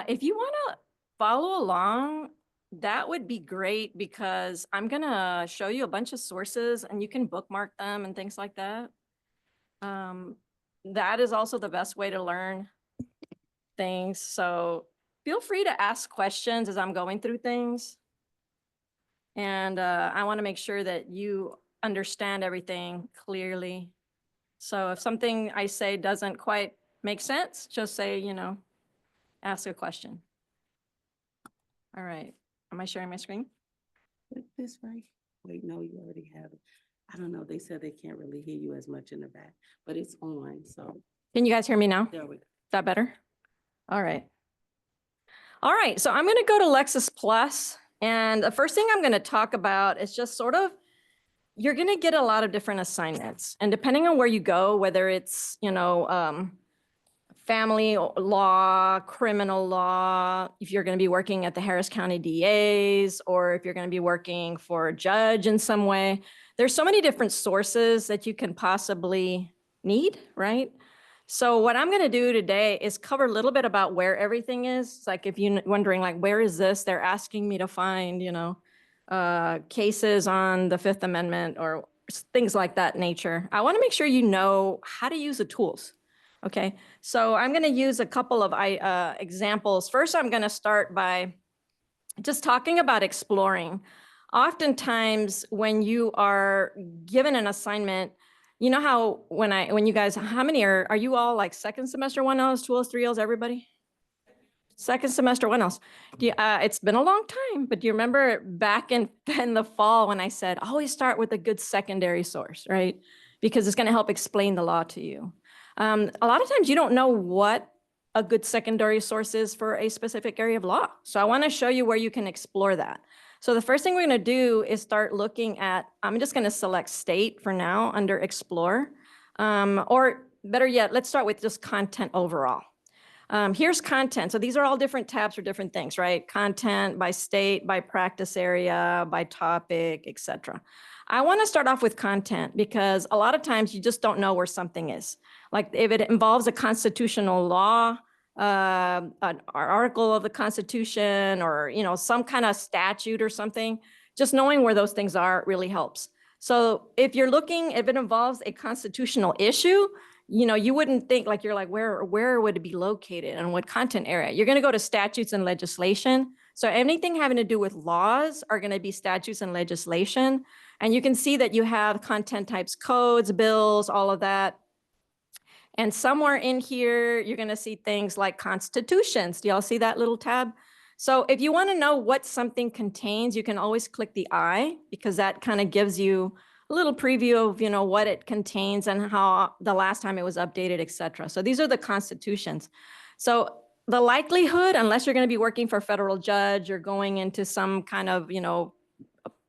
If you want to follow along, that would be great because I'm going to show you a bunch of sources and you can bookmark them and things like that. That is also the best way to learn things. So feel free to ask questions as I'm going through things. And I want to make sure that you understand everything clearly. So if something I say doesn't quite make sense, just say, ask a question. All right. Am I sharing my screen? This right? Wait, no, you already have it. I don't know. They said they can't really hear you as much in the back, but it's on. So Can you guys hear me now? there we go. Is that better? All right. All right. So I'm going to go to Lexis Plus. And the first thing I'm going to talk about is just sort of, you're going to get a lot of different assignments. And depending on where you go, whether it's, family law, criminal law, if you're going to be working at the Harris County DAs, or if you're going to be working for a judge in some way, there's so many different sources that you can possibly need, right? So what I'm going to do today is cover a little bit about where everything is. It's like if you're wondering, like, where is this? They're asking me to find, cases on the Fifth Amendment or things like that nature. I want to make sure you know how to use the tools. Okay, so I'm going to use a couple of examples. First, I'm going to start by just talking about exploring. Oftentimes, when you are given an assignment, you know how when you guys, how many are you all like second semester 1Ls, 2Ls, 3Ls, everybody? Second semester 1Ls. It's been a long time, but do you remember back in the fall when I said, always start with a good secondary source, right? Because it's going to help explain the law to you. A lot of times you don't know what a good secondary source is for a specific area of law. So I want to show you where you can explore that. So the first thing we're going to do is start looking at, I'm just going to select state for now under explore. Or better yet, let's start with just content overall. Here's content. So these are all different tabs for different things, right? Content by state, by practice area, by topic, etc. I want to start off with content because a lot of times you just don't know where something is. Like if it involves a constitutional law, an article of the Constitution, or some kind of statute or something, just knowing where those things are really helps. So if you're looking, if it involves a constitutional issue, you wouldn't think like you're like, where would it be located and what content area? You're going to go to statutes and legislation. So anything having to do with laws are going to be statutes and legislation. And you can see that you have content types, codes, bills, all of that. And somewhere in here, you're going to see things like constitutions. Do y'all see that little tab? So if you want to know what something contains, you can always click the I, because that kind of gives you a little preview of, what it contains and how the last time it was updated, et cetera. So these are the constitutions. So the likelihood, unless you're going to be working for a federal judge or going into some kind of,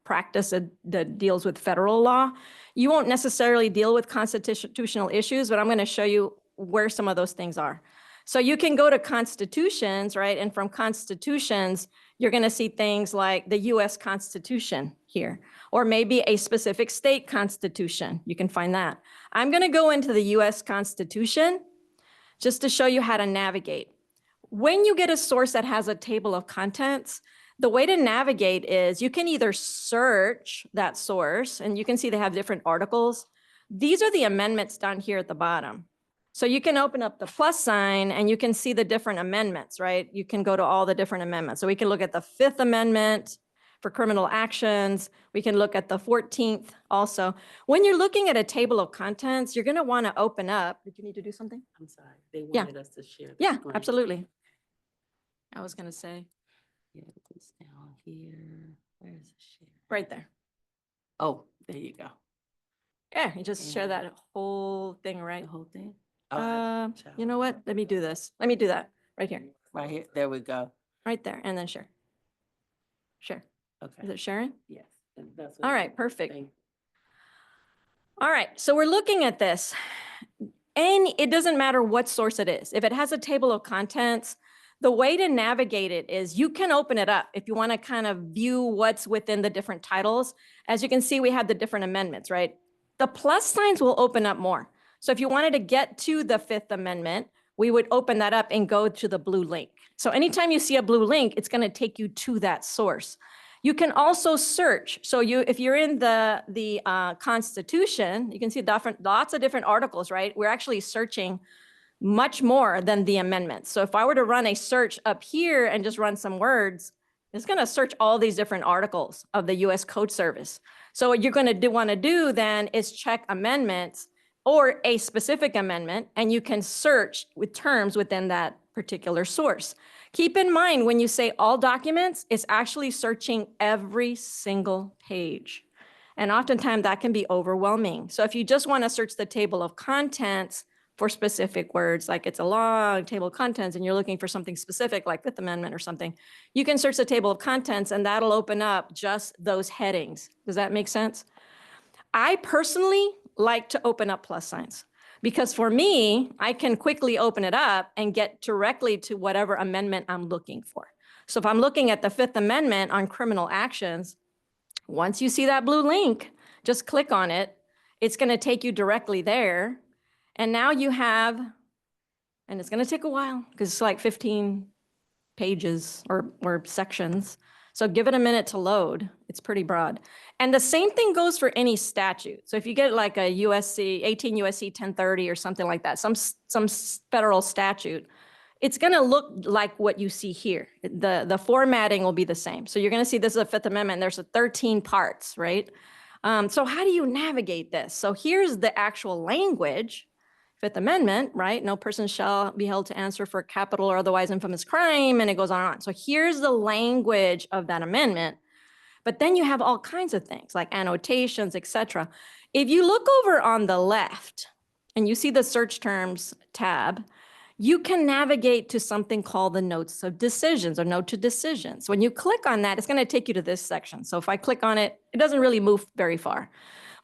practice that deals with federal law, you won't necessarily deal with constitutional issues, but I'm going to show you where some of those things are. So you can go to constitutions, right? And from constitutions, you're going to see things like the US Constitution here, or maybe a specific state constitution. You can find that. I'm going to go into the US Constitution just to show you how to navigate. When you get a source that has a table of contents, the way to navigate is you can either search that source, and you can see they have different articles. These are the amendments down here at the bottom. So you can open up the plus sign and you can see the different amendments, right? You can go to all the different amendments. So we can look at the Fifth Amendment for criminal actions. We can look at the 14th also. When you're looking at a table of contents, you're going to want to open up. Did you need to do something? I'm sorry. They wanted us to share. Yeah, absolutely. I was going to say. Yeah, it's down here. Where is the share? Right there. Oh, there you go. Yeah, you just share that whole thing, right? The whole thing? You know what? Let me do this. Let me do that right here. Right here. There we go. Right there. And then share. Share. Okay. Is it sharing? Yes. That's all right, perfect. All right, so we're looking at this. And it doesn't matter what source it is. If it has a table of contents, the way to navigate it is you can open it up if you want to kind of view what's within the different titles. As you can see, we have the different amendments, right? The plus signs will open up more. So if you wanted to get to the Fifth Amendment, we would open that up and go to the blue link. So anytime you see a blue link, it's going to take you to that source. You can also search. So if you're in the Constitution, you can see lots of different articles, right? We're actually searching much more than the amendments. So if I were to run a search up here and just run some words, it's going to search all these different articles of the U.S. Code Service. So what you're going to want to do then is check amendments or a specific amendment, and you can search with terms within that particular source. Keep in mind, when you say all documents, it's actually searching every single page. And oftentimes that can be overwhelming. So if you just want to search the table of contents for specific words, like it's a long table of contents and you're looking for something specific like Fifth Amendment or something, you can search the table of contents and that'll open up just those headings. Does that make sense? I personally like to open up plus signs because for me, I can quickly open it up and get directly to whatever amendment I'm looking for. So if I'm looking at the Fifth Amendment on criminal actions, once you see that blue link, just click on it. It's going to take you directly there. And now you have, and it's going to take a while because it's like 15 pages or sections. So give it a minute to load. It's pretty broad. And the same thing goes for any statute. So if you get like a USC, 18 USC 1030 or something like that, some federal statute, it's going to look like what you see here. The formatting will be the same. So you're going to see this is a Fifth Amendment. There's 13 parts, right? So how do you navigate this? So here's the actual language. Fifth Amendment, right? No person shall be held to answer for capital or otherwise infamous crime, and it goes on and on. So here's the language of that amendment. But then you have all kinds of things like annotations, etc. If you look over on the left and you see the search terms tab, you can navigate to something called the notes of decisions or note to decisions. When you click on that, it's going to take you to this section. So if I click on it, it doesn't really move very far.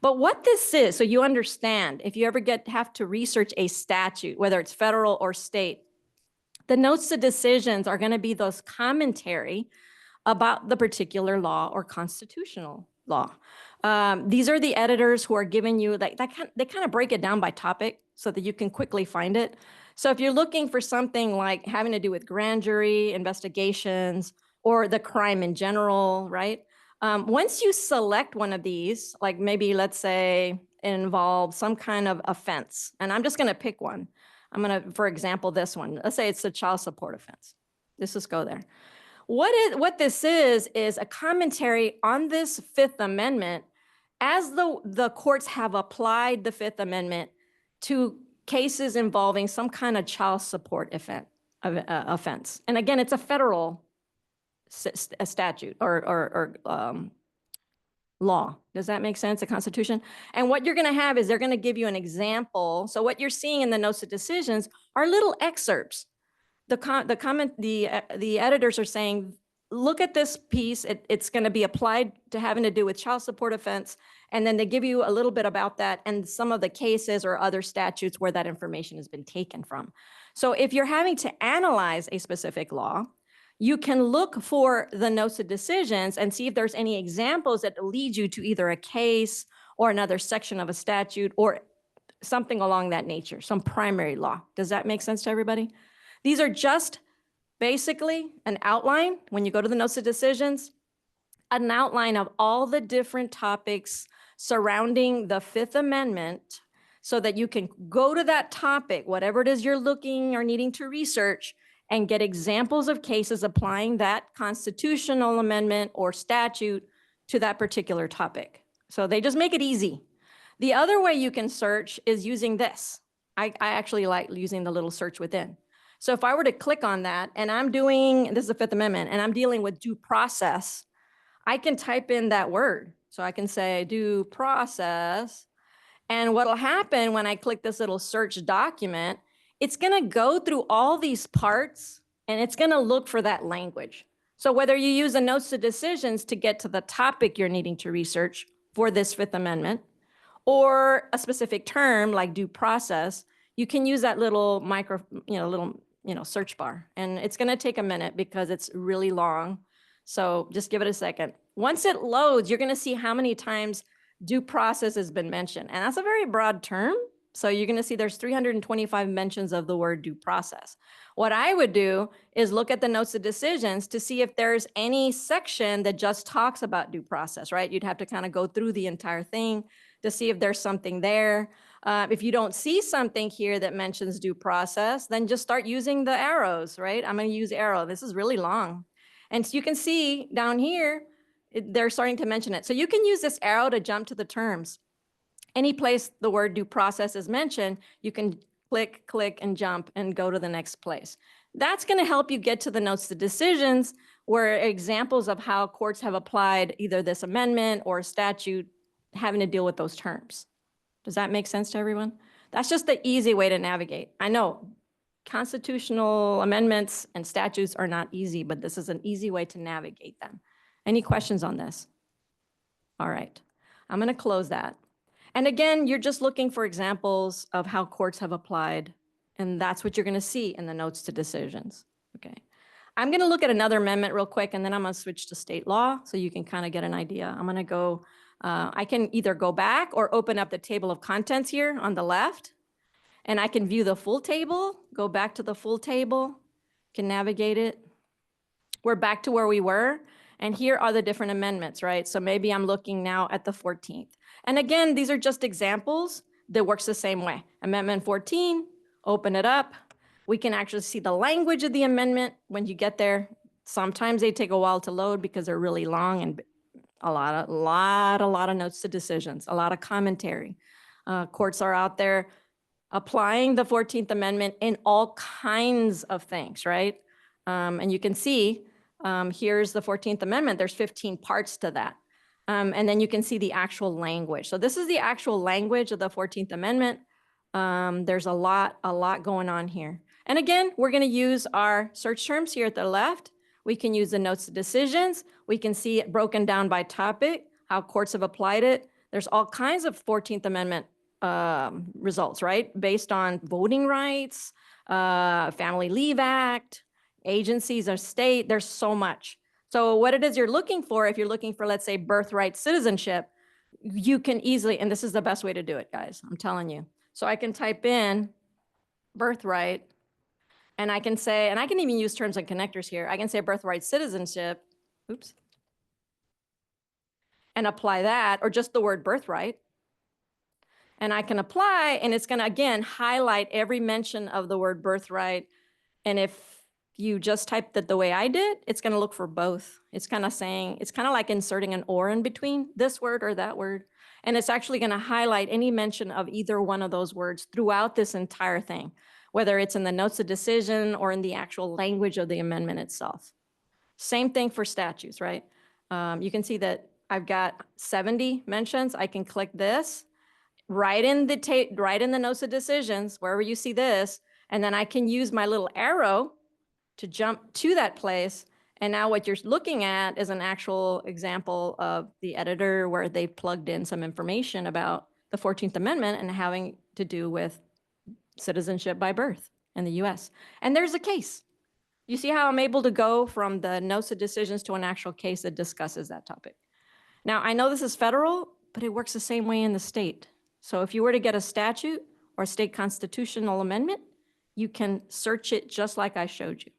But what this is, so you understand, if you ever have to research a statute, whether it's federal or state, the notes to decisions are going to be those commentary about the particular law or constitutional law. These are the editors who are giving you, they kind of break it down by topic so that you can quickly find it. So if you're looking for something like having to do with grand jury investigations or the crime in general, right? Once you select one of these, like maybe let's say it involves some kind of offense, and I'm just going to pick one. I'm going to, for example, this one. Let's say it's a child support offense. Let's just go there. What this is a commentary on this Fifth Amendment as the courts have applied the Fifth Amendment to cases involving some kind of child support offense. And again, it's a federal statute or law. Does that make sense? The Constitution. And what you're going to have is they're going to give you an example. So what you're seeing in the notes of decisions are little excerpts. The editors are saying, look at this piece. It's going to be applied to having to do with child support offense. And then they give you a little bit about that and some of the cases or other statutes where that information has been taken from. So if you're having to analyze a specific law, you can look for the notes of decisions and see if there's any examples that lead you to either a case or another section of a statute or something along that nature, some primary law. Does that make sense to everybody? These are just basically an outline, when you go to the notes of decisions, an outline of all the different topics surrounding the Fifth Amendment so that you can go to that topic, whatever it is you're looking or needing to research, and get examples of cases applying that constitutional amendment or statute to that particular topic. So they just make it easy. The other way you can search is using this. I actually like using the little search within. So if I were to click on that and I'm doing, this is the Fifth Amendment, and I'm dealing with due process, I can type in that word. So I can say due process. And what'll happen when I click this little search document, it's going to go through all these parts and it's going to look for that language. So whether you use the notes to decisions to get to the topic you're needing to research for this Fifth Amendment, or a specific term like due process, you can use that little search bar. And it's going to take a minute because it's really long. So just give it a second. Once it loads, you're going to see how many times due process has been mentioned. And that's a very broad term. So you're going to see there's 325 mentions of the word due process. What I would do is look at the notes of decisions to see if there's any section that just talks about due process, right? You'd have to kind of go through the entire thing to see if there's something there. If you don't see something here that mentions due process, then just start using the arrows, right? I'm going to use arrow. This is really long. And so you can see down here, they're starting to mention it. So you can use this arrow to jump to the terms. Any place the word due process is mentioned, you can click, and jump and go to the next place. That's going to help you get to the notes to decisions where examples of how courts have applied either this amendment or statute having to deal with those terms. Does that make sense to everyone? That's just the easy way to navigate. I know constitutional amendments and statutes are not easy, but this is an easy way to navigate them. Any questions on this? All right, I'm going to close that. And again, you're just looking for examples of how courts have applied, and that's what you're going to see in the notes to decisions. Okay. I'm going to look at another amendment real quick, and then I'm going to switch to state law so you can kind of get an idea. I'm going to go, I can either go back or open up the table of contents here on the left, and I can view the full table, go back to the full table, can navigate it. We're back to where we were, and here are the different amendments, right? So maybe I'm looking now at the 14th. And again, these are just examples that works the same way. Amendment 14, open it up. We can actually see the language of the amendment when you get there. Sometimes they take a while to load because they're really long and a lot of notes to decisions, a lot of commentary. Courts are out there applying the 14th Amendment in all kinds of things, right? And you can see, here's the 14th Amendment. There's 15 parts to that. And then you can see the actual language. So this is the actual language of the 14th Amendment. There's a lot going on here. And again, we're going to use our search terms here at the left. We can use the notes to decisions. We can see it broken down by topic, how courts have applied it. There's all kinds of 14th Amendment results, right? Based on voting rights, Family Leave Act, agencies of state. There's so much. So what it is you're looking for, if you're looking for, let's say, birthright citizenship, you can easily, and this is the best way to do it, guys, I'm telling you. So I can type in birthright, and I can say, and I can even use terms and connectors here. I can say birthright citizenship, oops, and apply that, or just the word birthright. And I can apply, and it's gonna, again, highlight every mention of the word birthright. And if you just typed it the way I did, it's going to look for both. It's kind of saying, it's kind of like inserting an or in between this word or that word. And it's actually going to highlight any mention of either one of those words throughout this entire thing, whether it's in the notes of decision or in the actual language of the amendment itself. Same thing for statutes, right? You can see that I've got 70 mentions. I can click this right in the notes of decisions, wherever you see this, and then I can use my little arrow to jump to that place. And now what you're looking at is an actual example of the editor where they plugged in some information about the 14th Amendment and having to do with citizenship by birth in the US. And there's a case. You see how I'm able to go from the notes of decisions to an actual case that discusses that topic. Now, I know this is federal, but it works the same way in the state. So if you were to get a statute or a state constitutional amendment, you can search it just like I showed you.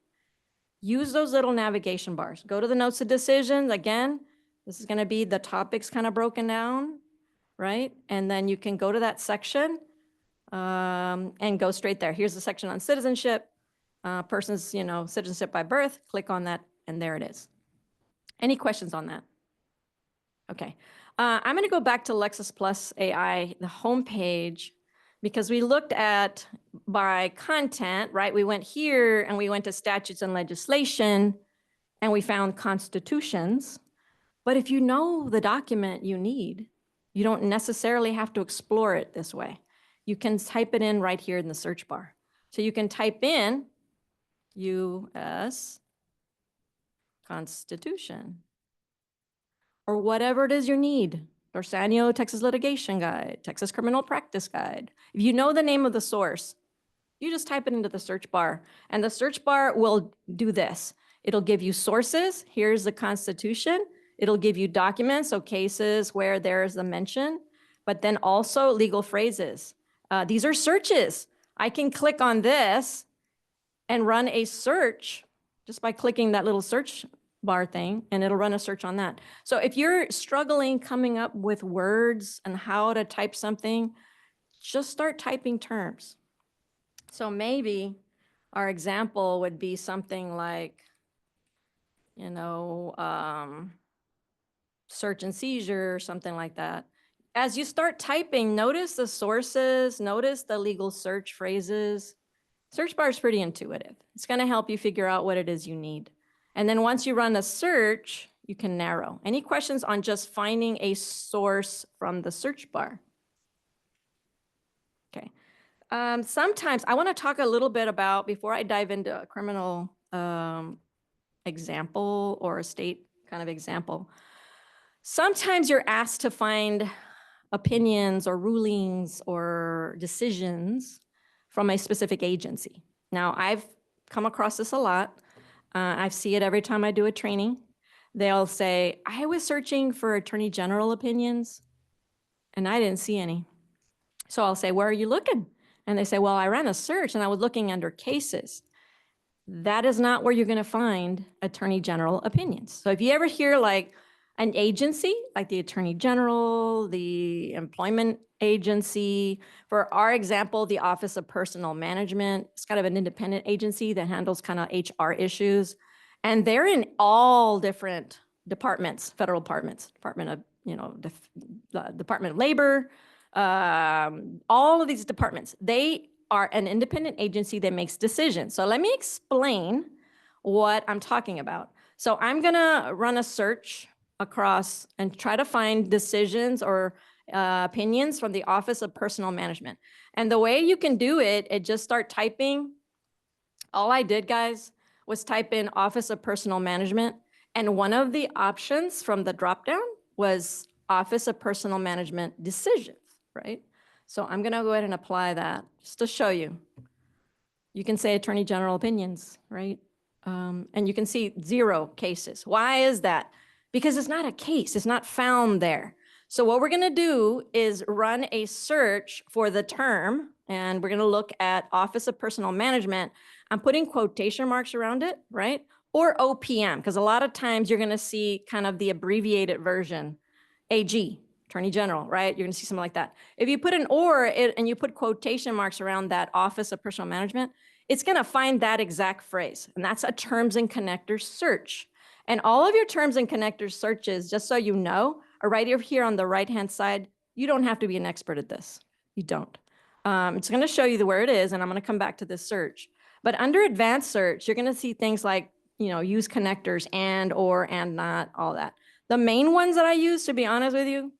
Use those little navigation bars. Go to the notes of decisions. Again, this is going to be the topics kind of broken down, right? And then you can go to that section and go straight there. Here's the section on citizenship, persons, citizenship by birth. Click on that, and there it is. Any questions on that? Okay. I'm going to go back to Lexis Plus AI, the homepage, because we looked at by content, right? We went here and we went to statutes and legislation and we found constitutions. But if you know the document you need, you don't necessarily have to explore it this way. You can type it in right here in the search bar. So you can type in U.S. Constitution or whatever it is you need. Dorsanio Texas Litigation Guide, Texas Criminal Practice Guide. If you know the name of the source, you just type it into the search bar, and the search bar will do this. It'll give you sources. Here's the Constitution. It'll give you documents, so cases where there's a mention, but then also legal phrases. These are searches. I can click on this and run a search just by clicking that little search bar thing, and it'll run a search on that. So if you're struggling coming up with words and how to type something, just start typing terms. So maybe our example would be something like, search and seizure or something like that. As you start typing, notice the sources, notice the legal search phrases. Search bar is pretty intuitive. It's going to help you figure out what it is you need. And then once you run a search, you can narrow. Any questions on just finding a source from the search bar? Okay. Sometimes I want to talk a little bit about, before I dive into a criminal example or a state kind of example, sometimes you're asked to find opinions or rulings or decisions from a specific agency. Now, I've come across this a lot. I see it every time I do a training. They'll say, I was searching for Attorney General opinions and I didn't see any. So I'll say, where are you looking? And they say, well, I ran a search and I was looking under cases. That is not where you're going to find Attorney General opinions. So if you ever hear like an agency, like the Attorney General, the Employment Agency, for our example, the Office of Personnel Management, it's kind of an independent agency that handles kind of HR issues. And they're in all different departments, federal departments, Department of, Department of Labor, all of these departments. They are an independent agency that makes decisions. So let me explain what I'm talking about. So I'm gonna run a search across and try to find decisions or opinions from the Office of Personnel Management. And the way you can do it, just start typing. All I did, guys, was type in Office of Personnel Management. And one of the options from the dropdown was Office of Personnel Management decisions, right? So I'm gonna go ahead and apply that just to show you. You can say Attorney General opinions, right? And you can see 0 cases. Why is that? Because it's not a case, it's not found there. So what we're gonna do is run a search for the term, and we're gonna look at Office of Personnel Management. I'm putting quotation marks around it, right? Or OPM, because a lot of times you're gonna see kind of the abbreviated version, AG, Attorney General, right? You're gonna see something like that. If you put an or and you put quotation marks around that Office of Personnel Management, it's gonna find that exact phrase, and that's a terms and connectors search. And all of your terms and connectors searches, just so you know, are right over here on the right-hand side. You don't have to be an expert at this. You don't. It's gonna show you where it is, and I'm gonna come back to this search. But under advanced search, you're gonna see things like, use connectors and, or, and not, all that. The main ones that I use, to be honest with you,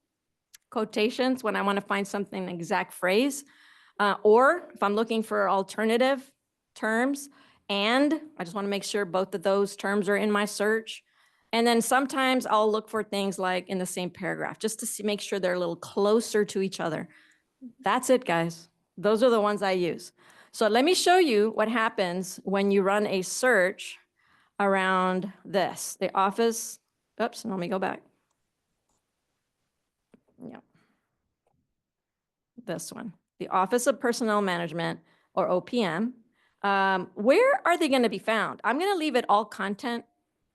quotations when I want to find something, an exact phrase, or if I'm looking for alternative terms, and I just want to make sure both of those terms are in my search. And then sometimes I'll look for things like in the same paragraph, just to make sure they're a little closer to each other. That's it, guys. Those are the ones I use. So let me show you what happens when you run a search around this. The office, oops, let me go back. Yeah. This one, the Office of Personnel Management, or OPM. Where are they going to be found? I'm going to leave it all content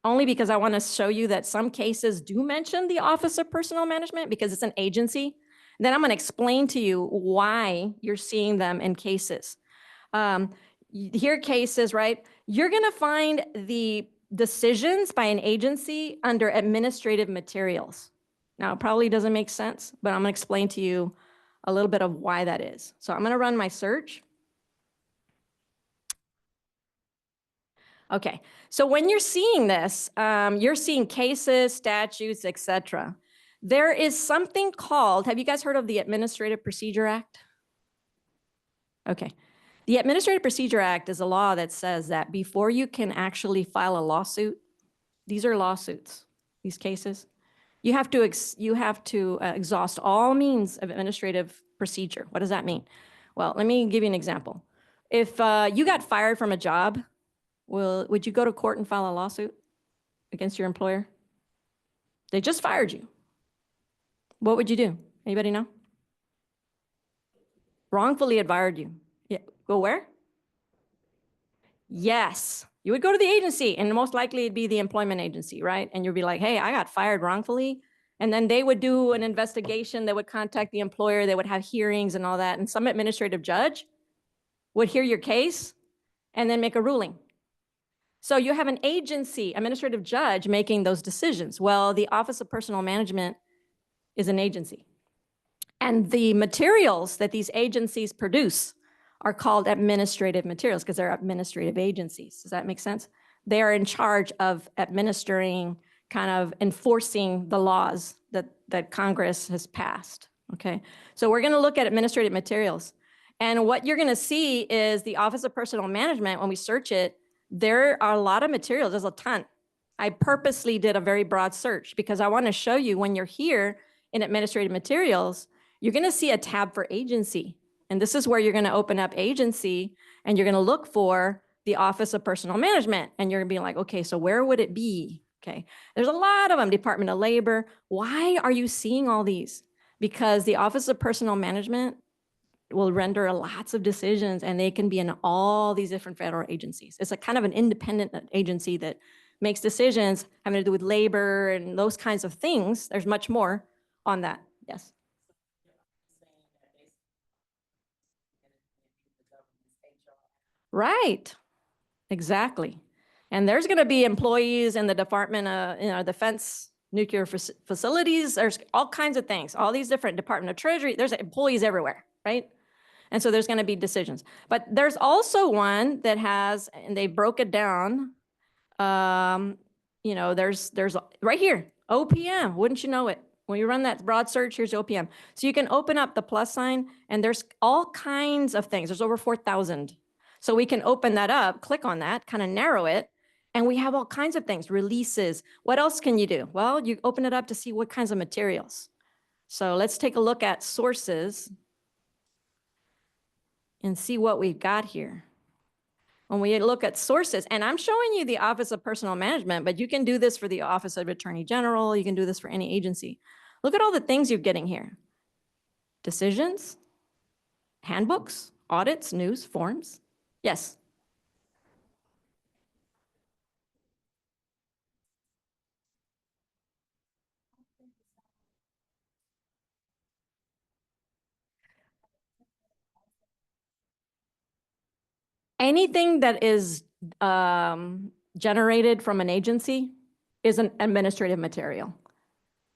only because I want to show you that some cases do mention the Office of Personnel Management because it's an agency. Then I'm going to explain to you why you're seeing them in cases. Here cases, right? You're going to find the decisions by an agency under administrative materials. Now, it probably doesn't make sense, but I'm going to explain to you a little bit of why that is. So I'm going to run my search. Okay, so when you're seeing this, you're seeing cases, statutes, etc. There is something called, have you guys heard of the Administrative Procedure Act? Okay, the Administrative Procedure Act is a law that says that before you can actually file a lawsuit, these are lawsuits, these cases, you have to exhaust all means of administrative procedure. What does that mean? Well, let me give you an example. If you got fired from a job, would you go to court and file a lawsuit against your employer? They just fired you. What would you do? Anybody know? wrongfully advised you. Yeah, go where? Yes, you would go to the agency, and most likely it'd be the employment agency, right? And you'd be like, hey, I got fired wrongfully. And then they would do an investigation, they would contact the employer, they would have hearings and all that. And some administrative judge would hear your case and then make a ruling. So you have an agency, administrative judge making those decisions. Well, the Office of Personnel Management is an agency. And the materials that these agencies produce are called administrative materials because they're administrative agencies. Does that make sense? They are in charge of administering, kind of enforcing the laws that Congress has passed, okay? So we're gonna look at administrative materials. And what you're gonna see is the Office of Personnel Management, when we search it, there are a lot of materials, there's a ton. I purposely did a very broad search because I wanna show you when you're here in administrative materials, you're gonna see a tab for agency. And this is where you're gonna open up agency and you're gonna look for the Office of Personnel Management. And you're gonna be like, okay, so where would it be? Okay, there's a lot of them, Department of Labor. Why are you seeing all these? Because the Office of Personnel Management will render lots of decisions and they can be in all these different federal agencies. It's a kind of an independent agency that makes decisions having to do with labor and those kinds of things. There's much more on that, yes. Right, exactly. And there's going to be employees in the Department of Defense, nuclear facilities. There's all kinds of things, all these different Department of Treasury. There's employees everywhere, right? And so there's going to be decisions. But there's also one that has, and they broke it down. There's right here, OPM. Wouldn't you know it? When you run that broad search, here's OPM. So you can open up the plus sign, and there's all kinds of things. There's over 4,000. So we can open that up, click on that, kind of narrow it, and we have all kinds of things, releases. What else can you do? Well, you open it up to see what kinds of materials. So let's take a look at sources and see what we've got here. When we look at sources, and I'm showing you the Office of Personnel Management, but you can do this for the Office of Attorney General. You can do this for any agency. Look at all the things you're getting here. Decisions, handbooks, audits, news, forms. Yes. Anything that is generated from an agency is an administrative material.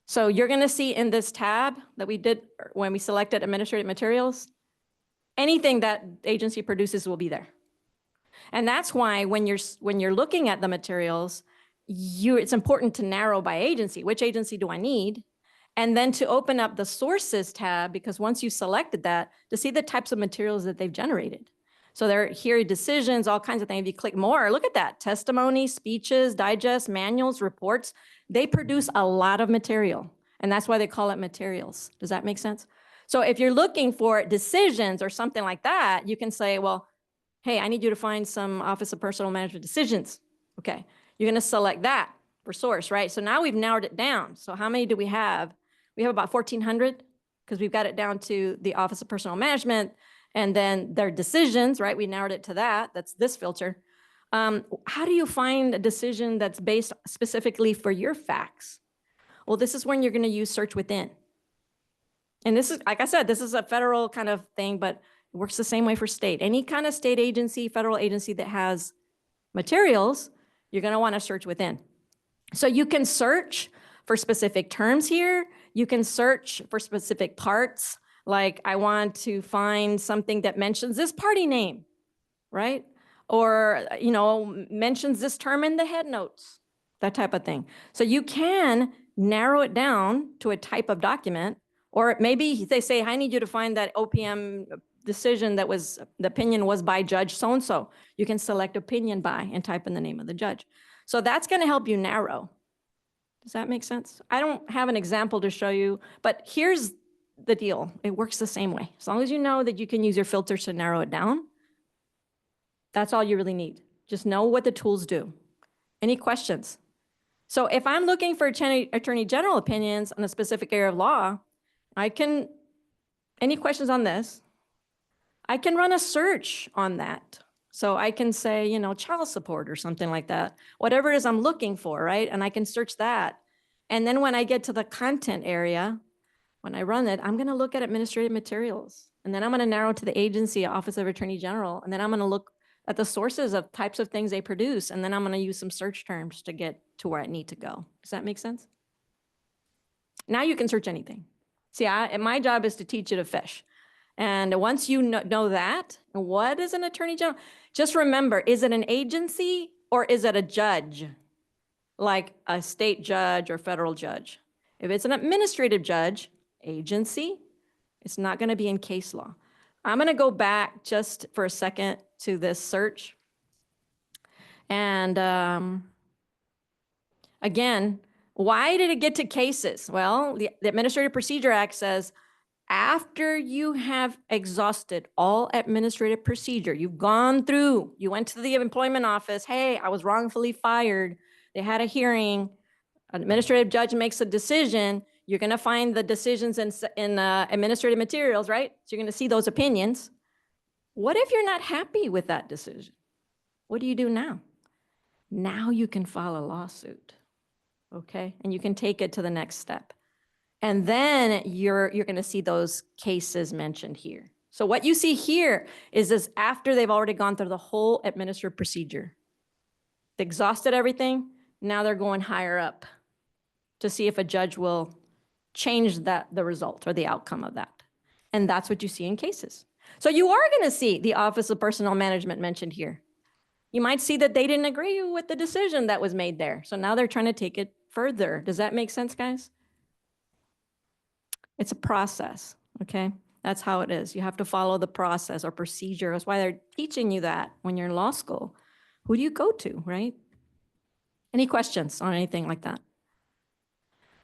So you're going to see in this tab that we did when we selected administrative materials, anything that agency produces will be there. And that's why when you're looking at the materials, it's important to narrow by agency. Which agency do I need? And then to open up the sources tab, because once you selected that, to see the types of materials that they've generated. So there here decisions, all kinds of things. If you click more, look at that. Testimony, speeches, digests, manuals, reports. They produce a lot of material. And that's why they call it materials. Does that make sense? So if you're looking for decisions or something like that, you can say, well, hey, I need you to find some Office of Personnel Management decisions. Okay, you're gonna select that for source, right? So now we've narrowed it down. So how many do we have? We have about 1,400 because we've got it down to the Office of Personnel Management and then their decisions, right? We narrowed it to that. That's this filter. How do you find a decision that's based specifically for your facts? Well, this is when you're gonna use search within. And this is, like I said, this is a federal kind of thing, but it works the same way for state. Any kind of state agency, federal agency that has materials, you're gonna wanna search within. So you can search for specific terms here. You can search for specific parts. Like I want to find something that mentions this party name, right? Or, mentions this term in the head notes, that type of thing. So you can narrow it down to a type of document, or maybe they say, I need you to find that OPM decision that was, the opinion was by Judge so-and-so. You can select opinion by and type in the name of the judge. So that's gonna help you narrow. Does that make sense? I don't have an example to show you, but here's the deal. It works the same way. As long as you know that you can use your filters to narrow it down, that's all you really need. Just know what the tools do. Any questions? So if I'm looking for Attorney General opinions on a specific area of law, any questions on this? I can run a search on that. So I can say, you know, child support or something like that, whatever it is I'm looking for, right? And I can search that. And then when I get to the content area, when I run it, I'm going to look at administrative materials. And then I'm going to narrow to the agency, Office of Attorney General. And then I'm going to look at the sources of types of things they produce. And then I'm going to use some search terms to get to where I need to go. Does that make sense? Now you can search anything. See, my job is to teach you to fish. And once you know that, what is an attorney general? Just remember, is it an agency or is it a judge? Like a state judge or federal judge. If it's an administrative judge, agency, it's not going to be in case law. I'm going to go back just for a second to this search. And again, why did it get to cases? Well, the Administrative Procedure Act says, after you have exhausted all administrative procedure, you've gone through, you went to the employment office, hey, I was wrongfully fired. They had a hearing, an administrative judge makes a decision. You're going to find the decisions in administrative materials, right? So you're going to see those opinions. What if you're not happy with that decision? What do you do now? Now you can file a lawsuit, okay? And you can take it to the next step. And then you're going to see those cases mentioned here. So what you see here is this after they've already gone through the whole administrative procedure. They exhausted everything. Now they're going higher up to see if a judge will change the result or the outcome of that. And that's what you see in cases. So you are going to see the Office of Personnel Management mentioned here. You might see that they didn't agree with the decision that was made there. So now they're trying to take it further. Does that make sense, guys? It's a process, okay? That's how it is. You have to follow the process or procedure. That's why they're teaching you that when you're in law school. Who do you go to, right? Any questions on anything like that?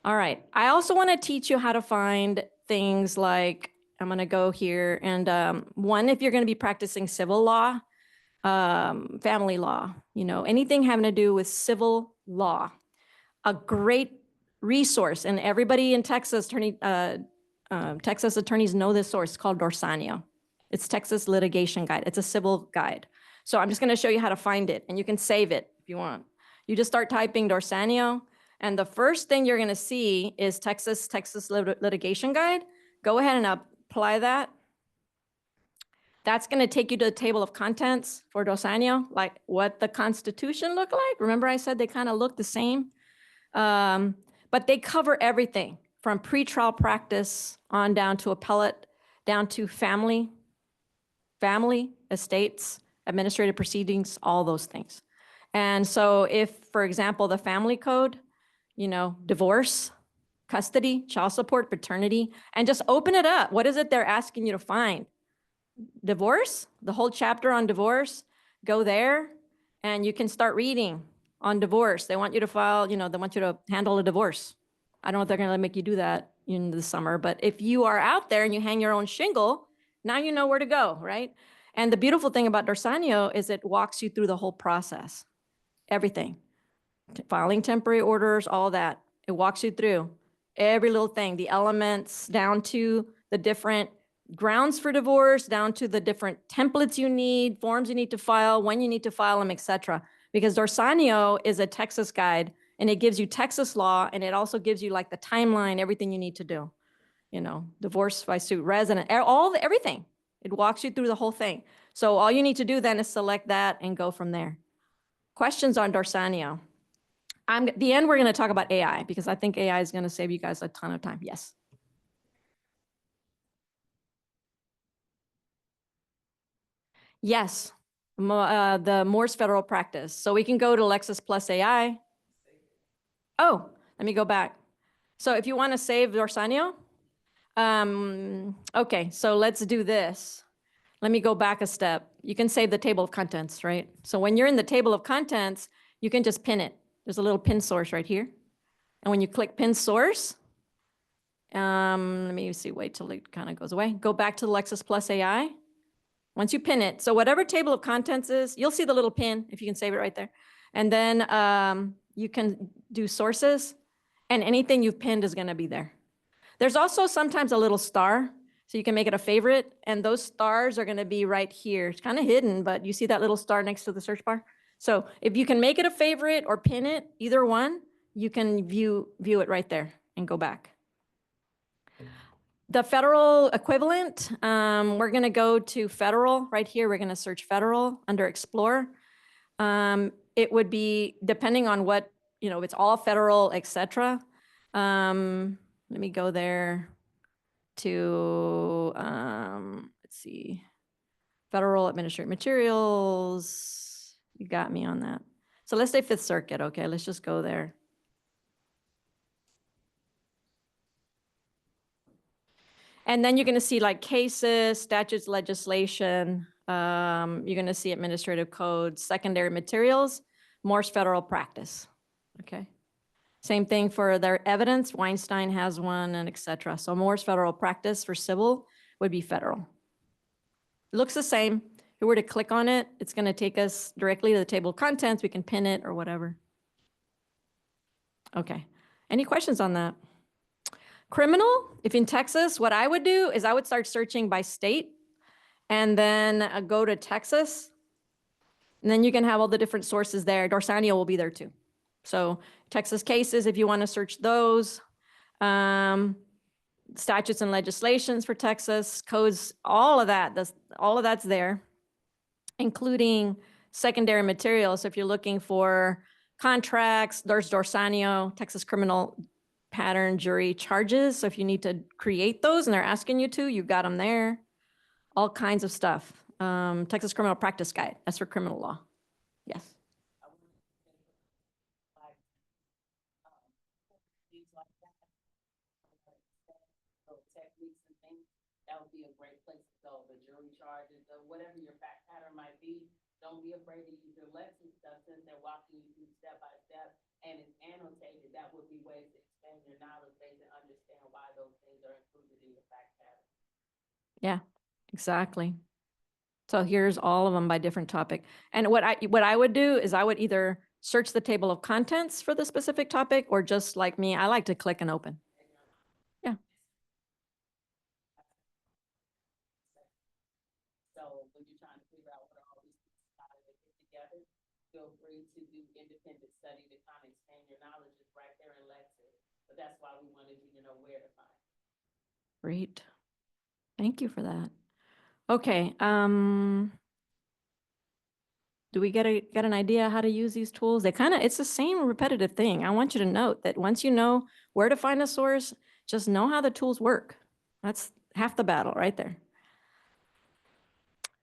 All right. I also want to teach you how to find things like, I'm going to go here. And one, if you're going to be practicing civil law, family law, you know, anything having to do with civil law, a great resource, and everybody in Texas, Texas attorneys know this source, called Dorsanio. It's Texas Litigation Guide. It's a civil guide. So I'm just going to show you how to find it, and you can save it if you want. You just start typing Dorsanio, and the first thing you're going to see is Texas Litigation Guide. Go ahead and apply that. That's going to take you to the table of contents for Dorsanio, like what the Constitution looked like. Remember I said they kind of look the same? But they cover everything from pretrial practice on down to appellate, down to family, estates, administrative proceedings, all those things. And so if, for example, the family code, you know, divorce, custody, child support, paternity, and just open it up. What is it they're asking you to find? Divorce, the whole chapter on divorce, go there and you can start reading on divorce. They want you to file, you know, they want you to handle a divorce. I don't know if they're going to make you do that in the summer, but if you are out there and you hang your own shingle, now you know where to go, right? And the beautiful thing about Dorsanio is it walks you through the whole process, everything, filing temporary orders, all that. It walks you through every little thing, the elements down to the different grounds for divorce, down to the different templates you need, forms you need to file, when you need to file them, etc. Because Dorsanio is a Texas guide, and it gives you Texas law, and it also gives you like the timeline, everything you need to do. You know, divorce by suit, resident, everything. It walks you through the whole thing. So all you need to do then is select that and go from there. Questions on Dorsanio? At the end, we're going to talk about AI because I think AI is going to save you guys a ton of time. Yes. Yes, the Morse federal practice. So we can go to Lexis Plus AI. Oh, let me go back. So if you want to save Dorsanio, okay, so let's do this. Let me go back a step. You can save the table of contents, right? So when you're in the table of contents, you can just pin it. There's a little pin source right here. And when you click pin source, let me see, wait till it kind of goes away. Go back to the Lexis Plus AI. Once you pin it, so whatever table of contents is, you'll see the little pin if you can save it right there. And then you can do sources, and anything you've pinned is going to be there. There's also sometimes a little star. So you can make it a favorite, and those stars are going to be right here. It's kind of hidden, but you see that little star next to the search bar? So if you can make it a favorite or pin it, either one, you can view it right there and go back. The federal equivalent, we're going to go to federal right here. We're going to search federal under Explore. It would be depending on what, if it's all federal, etc. Let me go there to, let's see, federal administrative materials. You got me on that. So let's say Fifth Circuit. Okay, let's just go there. And then you're going to see like cases, statutes, legislation. You're going to see administrative codes, secondary materials, Morse federal practice. Okay. Same thing for their evidence. Weinstein has one, and etc. So Morse federal practice for civil would be federal. It looks the same. If we were to click on it, it's going to take us directly to the table of contents. We can pin it or whatever. Okay. Any questions on that? Criminal, if in Texas, what I would do is I would start searching by state and then go to Texas. And then you can have all the different sources there. Dorsanio will be there too. So Texas cases, if you want to search those, statutes and legislations for Texas, codes, all of that's there, including secondary materials. So if you're looking for contracts, there's Dorsanio, Texas criminal pattern jury charges. So if you need to create those and they're asking you to, you've got them there. All kinds of stuff. Texas criminal practice guide, that's for criminal law. Yes. That would be a great place to go. The jury charges, or whatever your fact pattern might be, don't be afraid to use your Lexi stuff since they're walking you through step by step and it's annotated. That would be ways to expand your knowledge base and understand why those things are included in your fact pattern. Yeah, exactly. So here's all of them by different topic. And what I would do is I would either search the table of contents for the specific topic, or just like me, I like to click and open. Yeah. So when you're trying to figure out what all these pieces how they fit together, feel free to do independent study to kind of expand your knowledge. It's right there in Lexi. But that's why we wanted you to know where to find it. Great. Thank you for that. Okay. Do we get an idea how to use these tools? It's the same repetitive thing. I want you to note that once you know where to find a source, just know how the tools work. That's half the battle right there.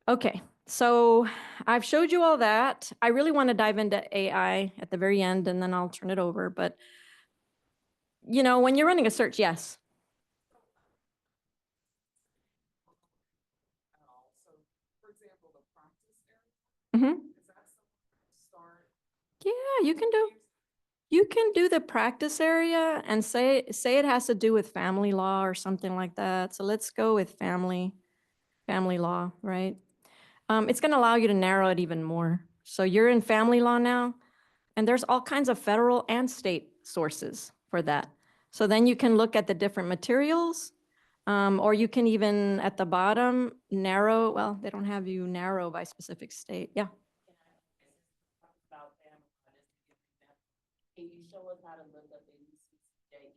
Okay, so I've showed you all that. I really want to dive into AI at the very end, and then I'll turn it over. But, when you're running a search, yes. So, for example, the practice area, Mm-hmm. is that something to start? Yeah, you can do the practice area and say it has to do with family law or something like that. So let's go with family law, right? It's going to allow you to narrow it even more. So you're in family law now, and there's all kinds of federal and state sources for that. So then you can look at the different materials, or you can even at the bottom narrow. Well, they don't have you narrow by specific state. Yeah. Can you show us how to look up the UCCJEA?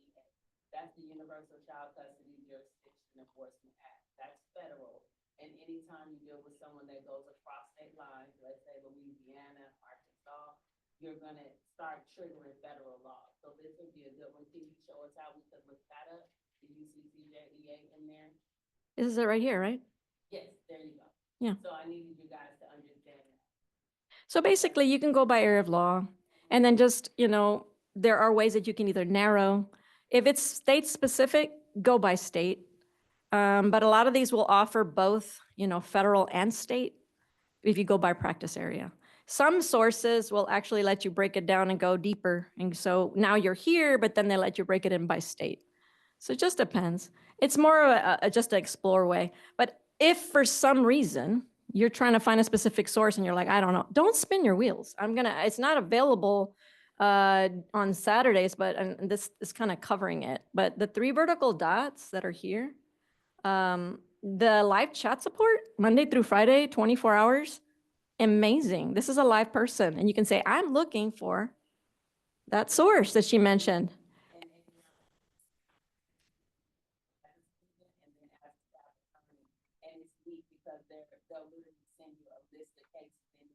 That's the Universal Child Custody Jurisdiction Enforcement Act. That's federal. And anytime you deal with someone that goes across state lines, let's say Louisiana, Arkansas, you're going to start triggering federal law. So this would be a good one. Can you show us how we could look that up? The UCCJEA in there? This is it right here, right? Yes, there you go. Yeah. So I needed you guys to understand that. So basically, you can go by area of law, and then just, there are ways that you can either narrow. If it's state specific, go by state. But a lot of these will offer both, federal and state if you go by practice area. Some sources will actually let you break it down and go deeper. And so now you're here, but then they let you break it in by state. So it just depends. It's more of just an explore way. But if for some reason you're trying to find a specific source and you're like, I don't know, don't spin your wheels. It's not available on Saturdays, but and this is kind of covering it. But the 3 vertical dots that are here, The live chat support, Monday through Friday, 24 hours, amazing. This is a live person. And you can say, I'm looking for that source that she mentioned. And then ask about the attorney. And it's neat because they'll literally send you a list of cases in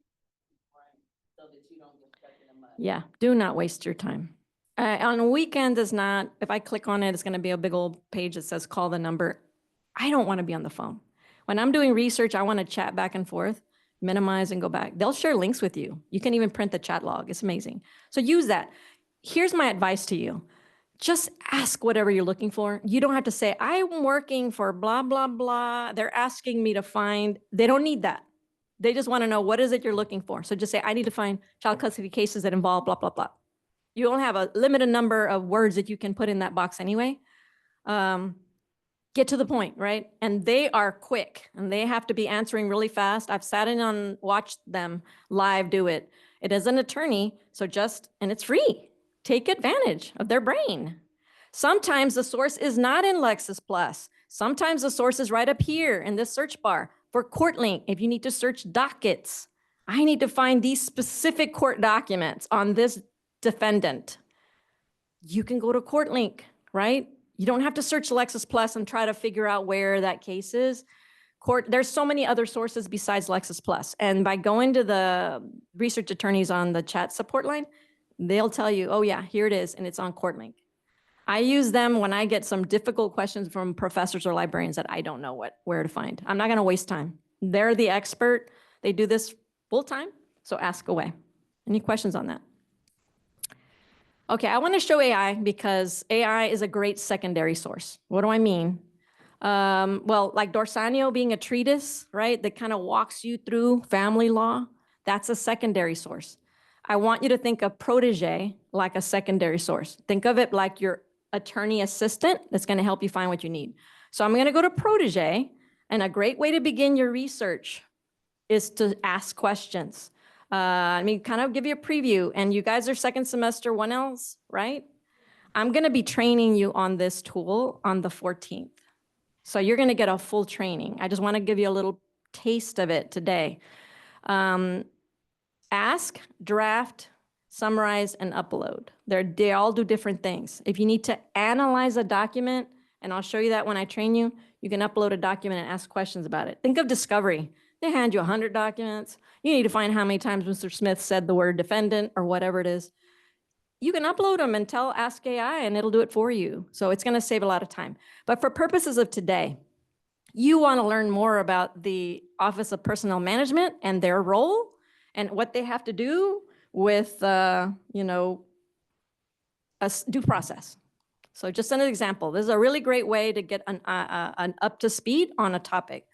front so that you don't get stuck in the mud. Yeah, do not waste your time. On a weekend is not, if I click on it, it's going to be a big old page that says call the number. I don't want to be on the phone. When I'm doing research, I want to chat back and forth, minimize and go back. They'll share links with you. You can even print the chat log. It's amazing. So use that. Here's my advice to you. Just ask whatever you're looking for. You don't have to say, I'm working for blah, blah, blah. They're asking me to find, they don't need that. They just want to know what is it you're looking for. So just say, I need to find child custody cases that involve blah, blah, blah. You only have a limited number of words that you can put in that box anyway. Get to the point, right? And they are quick and they have to be answering really fast. I've sat in on, watched them live do it. It is an attorney, so and it's free. Take advantage of their brain. Sometimes the source is not in Lexis Plus. Sometimes the source is right up here in this search bar. For court link, if you need to search dockets, I need to find these specific court documents on this defendant. You can go to court link, right? You don't have to search Lexis Plus and try to figure out where that case is. There's so many other sources besides Lexis Plus. And by going to the research attorneys on the chat support line, they'll tell you, oh yeah, here it is, and it's on court link. I use them when I get some difficult questions from professors or librarians that I don't know where to find. I'm not gonna waste time. They're the expert. They do this full time, so ask away. Any questions on that? Okay, I want to show AI because AI is a great secondary source. What do I mean? Well, like Dorsanio being a treatise, right? That kind of walks you through family law. That's a secondary source. I want you to think of Protege like a secondary source. Think of it like your attorney assistant that's going to help you find what you need. So I'm going to go to Protege, and a great way to begin your research is to ask questions. Let me kind of give you a preview, and you guys are second semester 1Ls, right? I'm going to be training you on this tool on the 14th. So you're going to get a full training. I just want to give you a little taste of it today. Ask, draft, summarize, and upload. They all do different things. If you need to analyze a document, and I'll show you that when I train you, you can upload a document and ask questions about it. Think of discovery. They hand you 100 documents. You need to find how many times Mr. Smith said the word defendant or whatever it is. You can upload them and Ask AI and it'll do it for you. So it's going to save a lot of time. But for purposes of today, you want to learn more about the Office of Personnel Management and their role and what they have to do with, a due process. So just an example, this is a really great way to get an up to speed on a topic.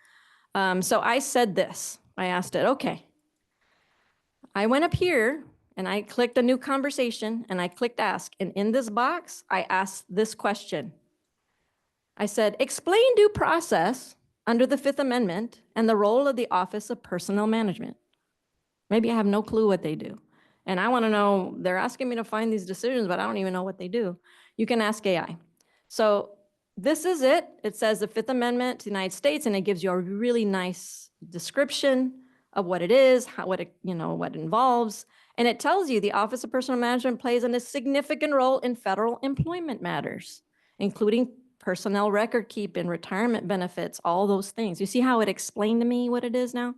So I said this, I asked it, okay. I went up here and I clicked a new conversation and I clicked ask. And in this box, I asked this question. I said, explain due process under the Fifth Amendment and the role of the Office of Personnel Management. Maybe I have no clue what they do. And I want to know, they're asking me to find these decisions, but I don't even know what they do. You can ask AI. So this is it. It says the Fifth Amendment to the United States, and it gives you a really nice description of what it is, what it involves. And it tells you the Office of Personnel Management plays a significant role in federal employment matters, including personnel record keeping, retirement benefits, all those things. You see how it explained to me what it is now?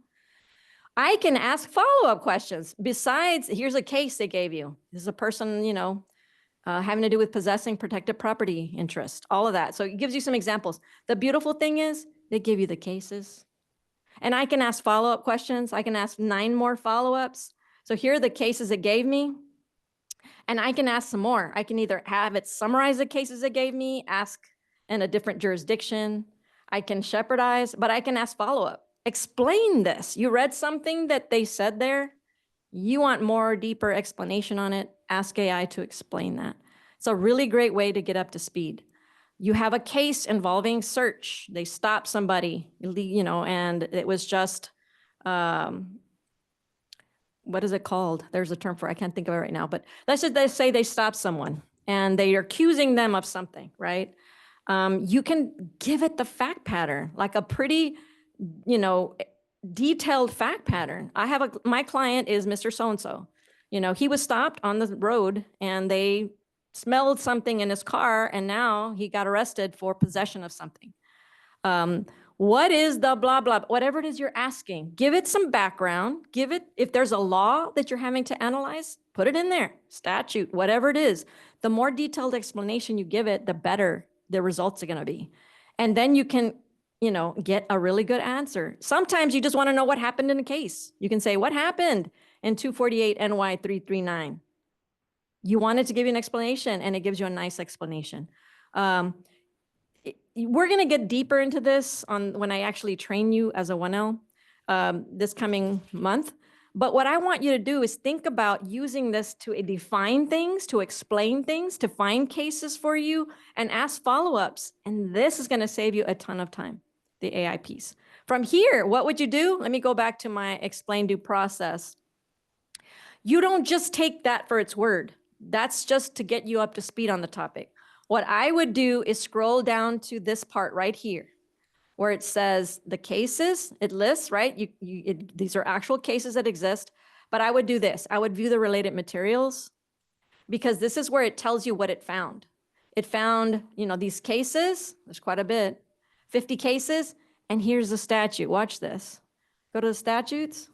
I can ask follow-up questions. Besides, here's a case they gave you. This is a person, having to do with possessing protected property interest, all of that. So it gives you some examples. The beautiful thing is they give you the cases. And I can ask follow-up questions. I can ask 9 more follow-ups. So here are the cases it gave me. And I can ask some more. I can either have it summarize the cases it gave me, ask in a different jurisdiction. I can shepherdize, but I can ask follow-up. Explain this. You read something that they said there. You want more deeper explanation on it, ask AI to explain that. It's a really great way to get up to speed. You have a case involving search. They stopped somebody, and it was just, what is it called? There's a term for it. I can't think of it right now, but let's just say they stopped someone and they are accusing them of something, right? You can give it the fact pattern, like a pretty, you know, detailed fact pattern. My client is Mr. So-and-so. He was stopped on the road and they smelled something in his car and now he got arrested for possession of something. What is the blah, blah, whatever it is you're asking, give it some background, if there's a law that you're having to analyze, put it in there, statute, whatever it is. The more detailed explanation you give it, the better the results are gonna be. And then you can, get a really good answer. Sometimes you just wanna know what happened in a case. You can say, what happened in 248 NY 339? You wanted to give you an explanation and it gives you a nice explanation. We're going to get deeper into this when I actually train you as a 1L this coming month. But what I want you to do is think about using this to define things, to explain things, to find cases for you and ask follow-ups. And this is going to save you a ton of time, the AI piece. From here, what would you do? Let me go back to my explain due process. You don't just take that for its word. That's just to get you up to speed on the topic. What I would do is scroll down to this part right here, where it says the cases, it lists, right? These are actual cases that exist, but I would do this. I would view the related materials because this is where it tells you what it found. It found, these cases, there's quite a bit, 50 cases, and here's the statute. Watch this. Go to the statutes,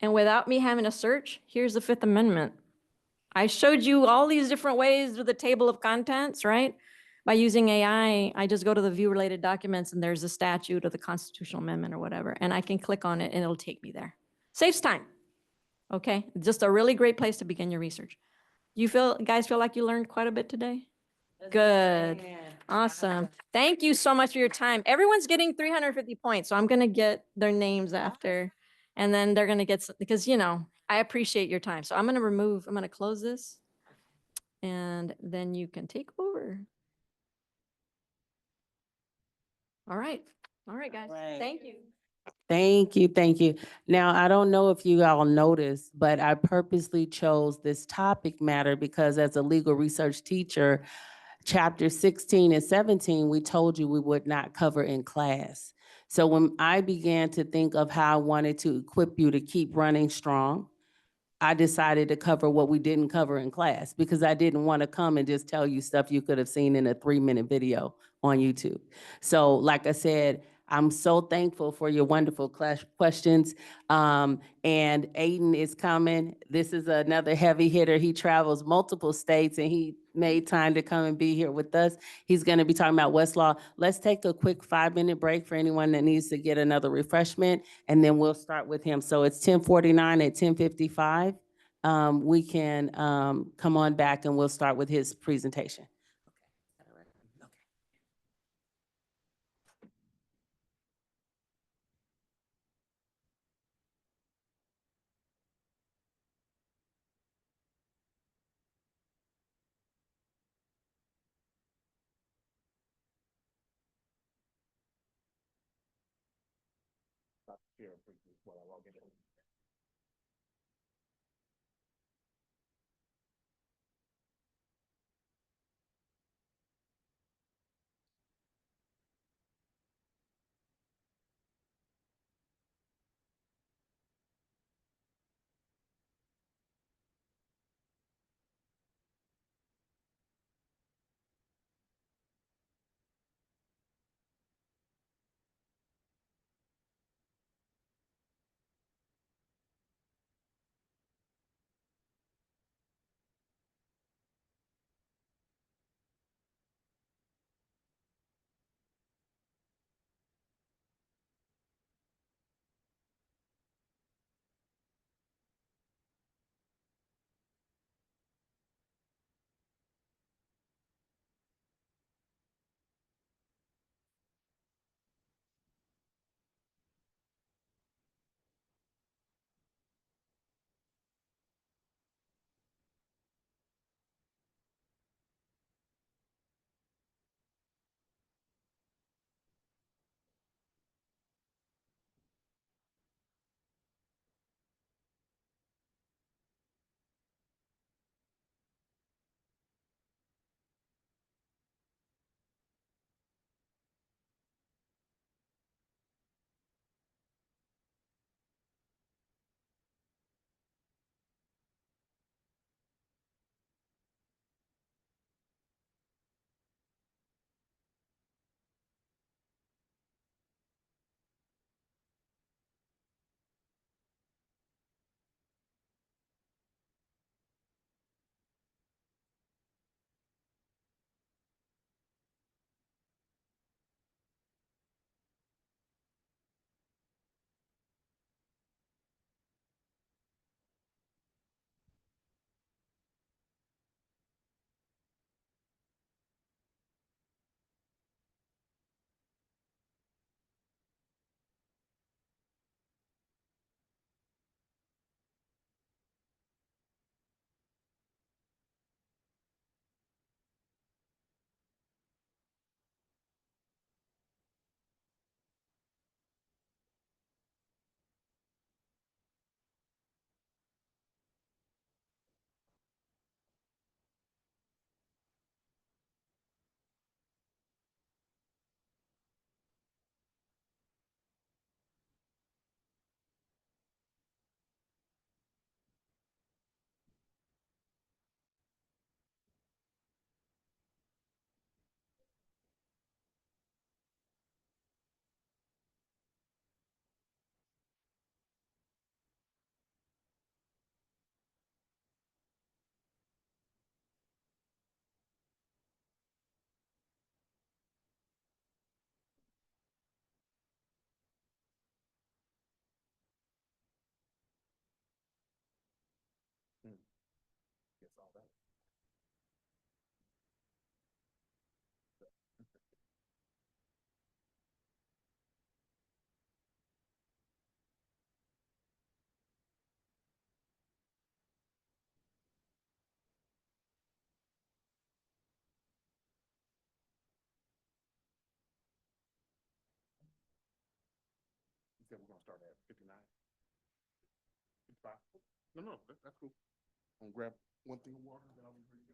and without me having to search, here's the Fifth Amendment. I showed you all these different ways with the table of contents, right? By using AI, I just go to the view related documents and there's a statute or the constitutional amendment or whatever, and I can click on it and it'll take me there. Saves time, okay? Just a really great place to begin your research. Guys feel like you learned quite a bit today? Good, awesome. Thank you so much for your time. Everyone's getting 350 points, so I'm gonna get their names after, and then they're gonna get, because I appreciate your time. So I'm gonna close this, and then you can take over. All right, guys, Right. thank you. Thank you, thank you. Now, I don't know if you all noticed, but I purposely chose this topic matter because as a legal research teacher, chapter 16 and 17, we told you we would not cover in class. So when I began to think of how I wanted to equip you to keep running strong, I decided to cover what we didn't cover in class because I didn't want to come and just tell you stuff you could have seen in a 3-minute video on YouTube. So like I said, I'm so thankful for your wonderful questions. And Aiden is coming. This is another heavy hitter. He travels multiple states and he made time to come and be here with us. He's going to be talking about Westlaw. Let's take a quick 5-minute break for anyone that needs to get another refreshment, and then we'll start with him. So it's 10:49. At 10:55, we can come on back and we'll start with his presentation. You said we're gonna start at 59? 55? No, that's cool. I'm gonna grab one thing of water, then I'll be ready to go.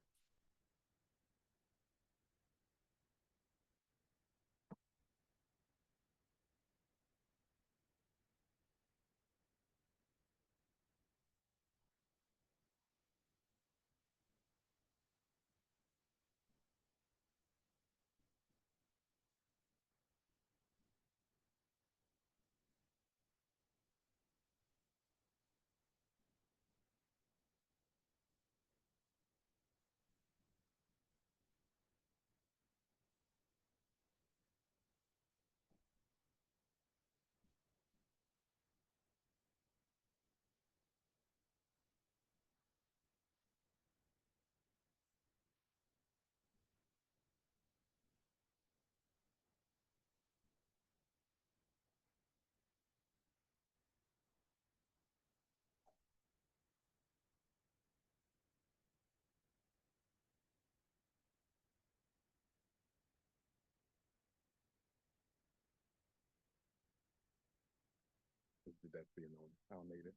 Did that being on, I'll need it.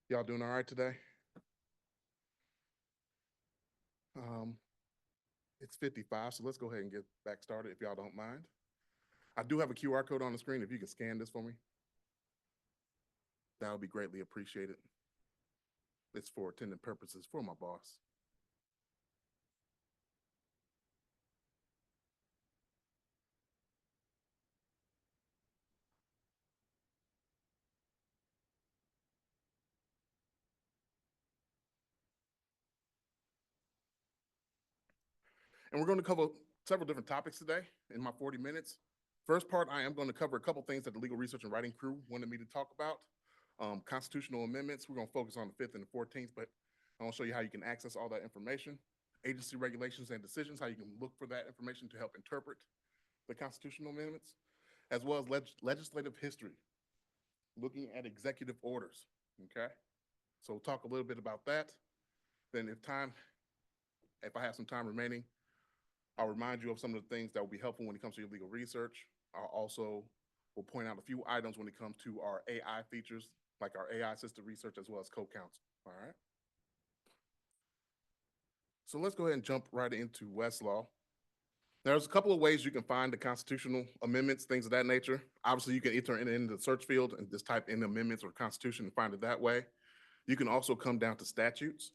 Y'all doing all right today? It's 55, so let's go ahead and get back started if y'all don't mind. I do have a QR code on the screen. If you can scan this for me, that would be greatly appreciated. It's for attendant purposes for my boss. And we're going to cover several different topics today in my 40 minutes. First part, I am going to cover a couple things that the legal research and writing crew wanted me to talk about. Constitutional amendments, we're going to focus on the 5th and the 14th, but I want to show you how you can access all that information. Agency regulations and decisions, how you can look for that information to help interpret the constitutional amendments, as well as legislative history, looking at executive orders, okay? So we'll talk a little bit about that. Then if I have some time remaining, I'll remind you of some of the things that will be helpful when it comes to your legal research. I'll also will point out a few items when it comes to our AI features, like our AI assisted research, as well as co-counsel, all right? So let's go ahead and jump right into Westlaw. There's a couple of ways you can find the constitutional amendments, things of that nature. Obviously, you can enter it in the search field and just type in amendments or constitution and find it that way. You can also come down to statutes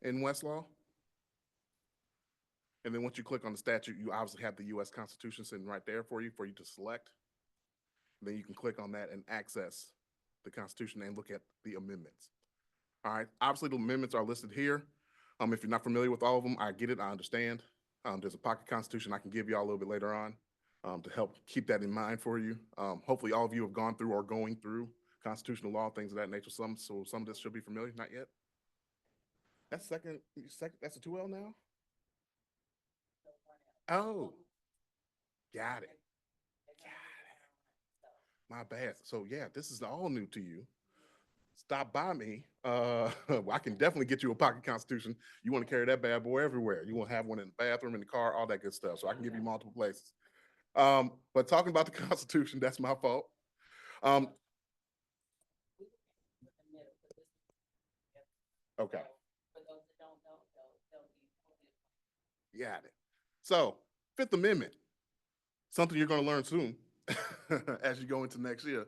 in Westlaw. And then once you click on the statute, you obviously have the US Constitution sitting right there for you to select. And then you can click on that and access the Constitution and look at the amendments. All right, obviously the amendments are listed here. If you're not familiar with all of them, I get it, I understand. There's a pocket constitution I can give you all a little bit later on to help keep that in mind for you. Hopefully all of you have gone through or going through constitutional law, things of that nature. So some of this should be familiar, not yet. That's second, that's a 2L now? Oh, got it. My bad. So yeah, this is all new to you. Stop by me. I can definitely get you a pocket constitution. You want to carry that bad boy everywhere. You want to have one in the bathroom, in the car, all that good stuff. So I can give you multiple places. But talking about the Constitution, that's my fault. Okay. Got it. So, Fifth Amendment, something you're going to learn soon as you go into next year,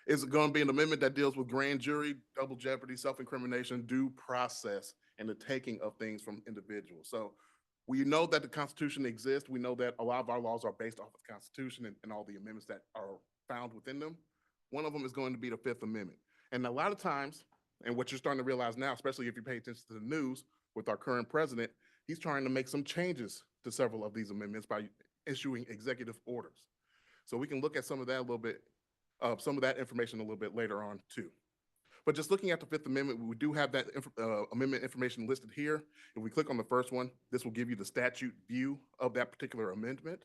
is going to be an amendment that deals with grand jury, double jeopardy, self-incrimination, due process, and the taking of things from individuals. So we know that the Constitution exists. We know that a lot of our laws are based off of the Constitution and all the amendments that are found within them. One of them is going to be the Fifth Amendment. And a lot of times, and what you're starting to realize now, especially if you pay attention to the news with our current president, he's trying to make some changes to several of these amendments by issuing executive orders. So we can look at some of that a little bit, some of that information a little bit later on too. But just looking at the Fifth Amendment, we do have that amendment information listed here. If we click on the first one, this will give you the statute view of that particular amendment.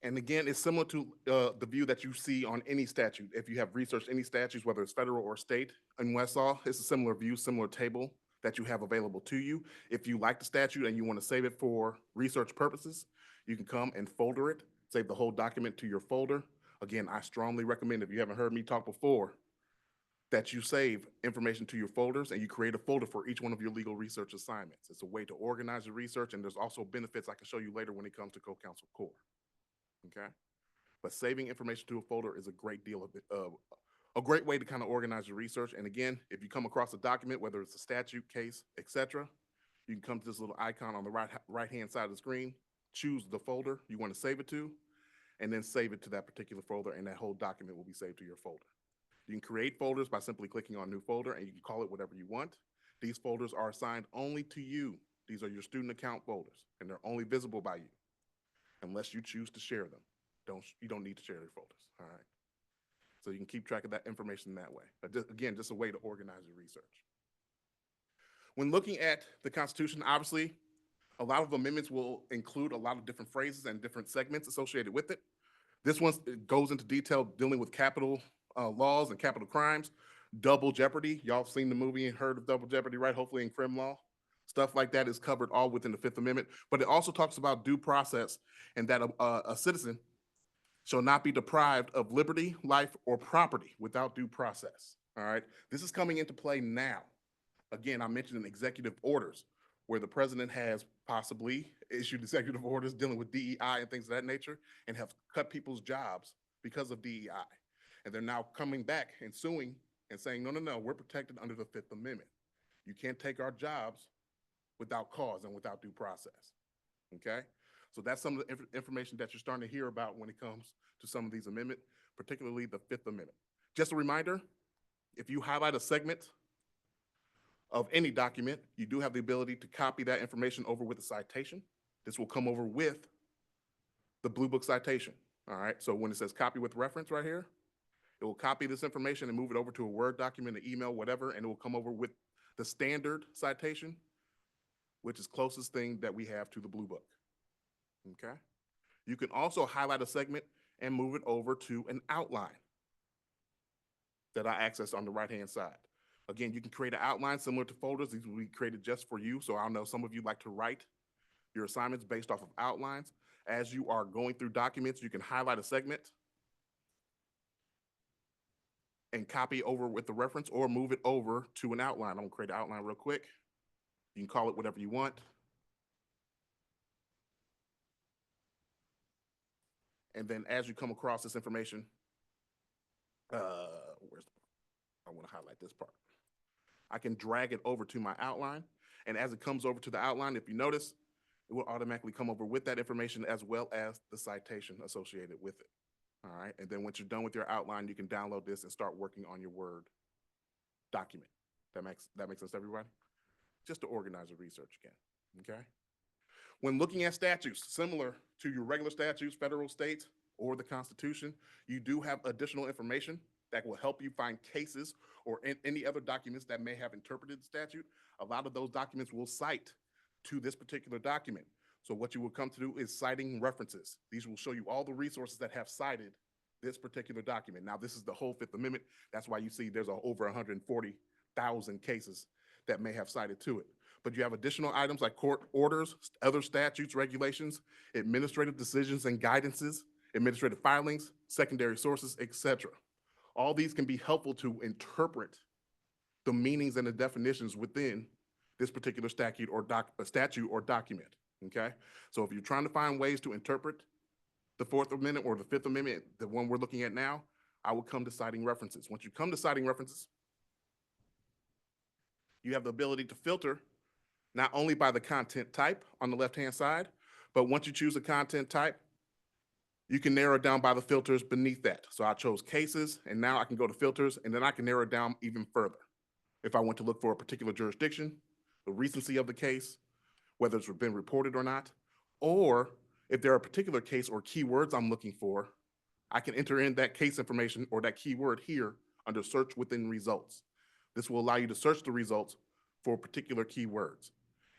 And again, it's similar to the view that you see on any statute. If you have researched any statutes, whether it's federal or state in Westlaw, it's a similar view, similar table that you have available to you. If you like the statute and you want to save it for research purposes, you can come and folder it, save the whole document to your folder. Again, I strongly recommend, if you haven't heard me talk before, that you save information to your folders and you create a folder for each one of your legal research assignments. It's a way to organize your research, and there's also benefits I can show you later when it comes to co-counsel core. Okay, but saving information to a folder is a great deal of it, a great way to kind of organize your research. And again, if you come across a document, whether it's a statute, case, etc., you can come to this little icon on the right-hand side of the screen, choose the folder you want to save it to, and then save it to that particular folder, and that whole document will be saved to your folder. You can create folders by simply clicking on new folder, and you can call it whatever you want. These folders are assigned only to you. These are your student account folders, and they're only visible by you unless you choose to share them. You don't need to share your folders, all right? So you can keep track of that information that way. Again, just a way to organize your research. When looking at the Constitution, obviously, a lot of amendments will include a lot of different phrases and different segments associated with it. This one goes into detail dealing with capital laws and capital crimes, double jeopardy. Y'all have seen the movie and heard of double jeopardy, right? Hopefully in crim law. Stuff like that is covered all within the Fifth Amendment, but it also talks about due process and that a citizen shall not be deprived of liberty, life, or property without due process, all right? This is coming into play now. Again, I mentioned executive orders where the president has possibly issued executive orders dealing with DEI and things of that nature and have cut people's jobs because of DEI. And they're now coming back and suing and saying, no, we're protected under the Fifth Amendment. You can't take our jobs without cause and without due process, okay? So that's some of the information that you're starting to hear about when it comes to some of these amendments, particularly the Fifth Amendment. Just a reminder, if you highlight a segment of any document, you do have the ability to copy that information over with a citation. This will come over with the Blue Book citation, all right? So when it says copy with reference right here, it will copy this information and move it over to a Word document, an email, whatever, and it will come over with the standard citation, which is closest thing that we have to the Blue Book, okay? You can also highlight a segment and move it over to an outline that I access on the right-hand side. Again, you can create an outline similar to folders. These will be created just for you, so I know some of you like to write your assignments based off of outlines. As you are going through documents, you can highlight a segment and copy over with the reference or move it over to an outline. I'm gonna create an outline real quick. You can call it whatever you want. And then as you come across this information, I want to highlight this part. I can drag it over to my outline. And as it comes over to the outline, if you notice, it will automatically come over with that information as well as the citation associated with it. All right. And then once you're done with your outline, you can download this and start working on your Word document. That makes sense to everybody? Just to organize your research again. Okay. When looking at statutes, similar to your regular statutes, federal, state, or the Constitution, you do have additional information that will help you find cases or any other documents that may have interpreted the statute. A lot of those documents will cite to this particular document. So what you will come to do is citing references. These will show you all the resources that have cited this particular document. Now, this is the whole Fifth Amendment. That's why you see there's over 140,000 cases that may have cited to it. But you have additional items like court orders, other statutes, regulations, administrative decisions and guidances, administrative filings, secondary sources, etc. All these can be helpful to interpret the meanings and the definitions within this particular statute or document, okay? So if you're trying to find ways to interpret the Fourth Amendment or the Fifth Amendment, the one we're looking at now, I would come to citing references. Once you come to citing references, you have the ability to filter not only by the content type on the left-hand side, but once you choose a content type, you can narrow it down by the filters beneath that. So I chose cases, and now I can go to filters, and then I can narrow it down even further. If I want to look for a particular jurisdiction, the recency of the case, whether it's been reported or not, or if there are a particular case or keywords I'm looking for, I can enter in that case information or that keyword here under search within results. This will allow you to search the results for particular keywords.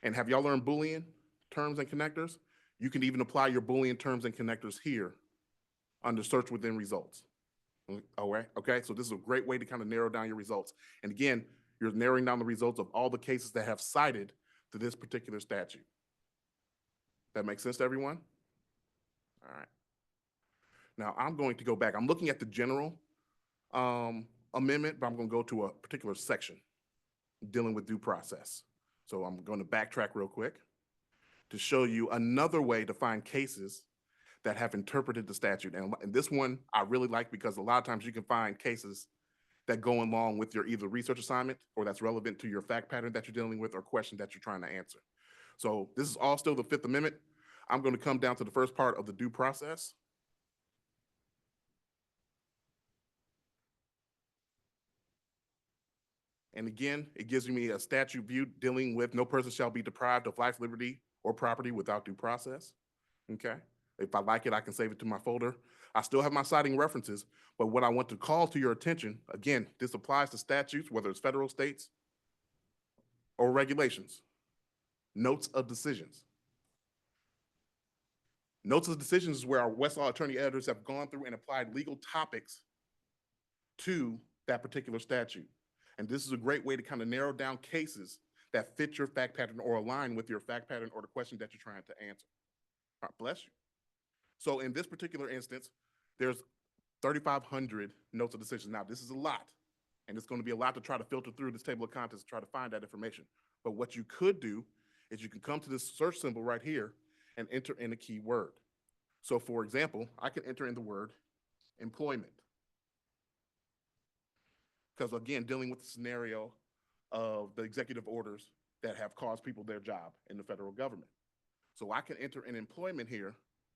And have y'all learned Boolean terms and connectors? You can even apply your Boolean terms and connectors here under search within results. All right, okay, so this is a great way to kind of narrow down your results. And again, you're narrowing down the results of all the cases that have cited to this particular statute. That makes sense to everyone? All right. Now I'm going to go back. I'm looking at the general amendment, but I'm going to go to a particular section dealing with due process. So I'm going to backtrack real quick to show you another way to find cases that have interpreted the statute. And this one I really like because a lot of times you can find cases that go along with your either research assignment or that's relevant to your fact pattern that you're dealing with or question that you're trying to answer. So this is all still the Fifth Amendment. I'm going to come down to the first part of the due process. And again, it gives me a statute view dealing with no person shall be deprived of life, liberty, or property without due process. Okay. If I like it, I can save it to my folder. I still have my citing references, but what I want to call to your attention, again, this applies to statutes, whether it's federal, states, or regulations. Notes of decisions. Notes of decisions is where our Westlaw attorney editors have gone through and applied legal topics to that particular statute. And this is a great way to kind of narrow down cases that fit your fact pattern or align with your fact pattern or the question that you're trying to answer. All right, bless you. So in this particular instance, there's 3,500 notes of decisions. Now, this is a lot, and it's going to be a lot to try to filter through this table of contents to try to find that information. But what you could do is you can come to this search symbol right here and enter in a keyword. So for example, I can enter in the word employment. Because again, dealing with the scenario of the executive orders that have caused people their job in the federal government. So I can enter in employment here,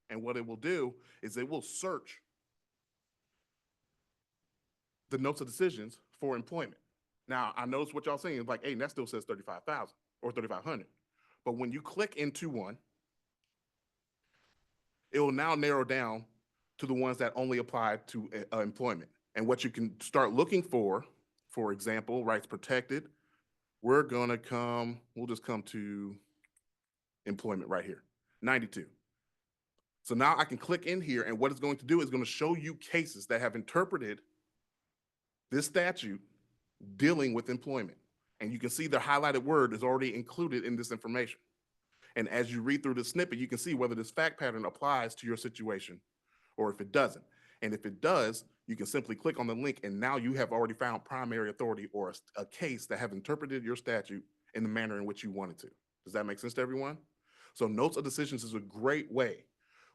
and what it will do is it will search the notes of decisions for employment. Now, I notice what y'all saying is like, hey, that still says 35,000 or 3,500. But when you click into one, it will now narrow down to the ones that only apply to employment. And what you can start looking for example, rights protected, we'll just come to employment right here, 92. So now I can click in here, and what it's going to do is going to show you cases that have interpreted this statute dealing with employment. And you can see the highlighted word is already included in this information. And as you read through the snippet, you can see whether this fact pattern applies to your situation or if it doesn't. And if it does, you can simply click on the link, and now you have already found primary authority or a case that have interpreted your statute in the manner in which you wanted to. Does that make sense to everyone? So notes of decisions is a great way.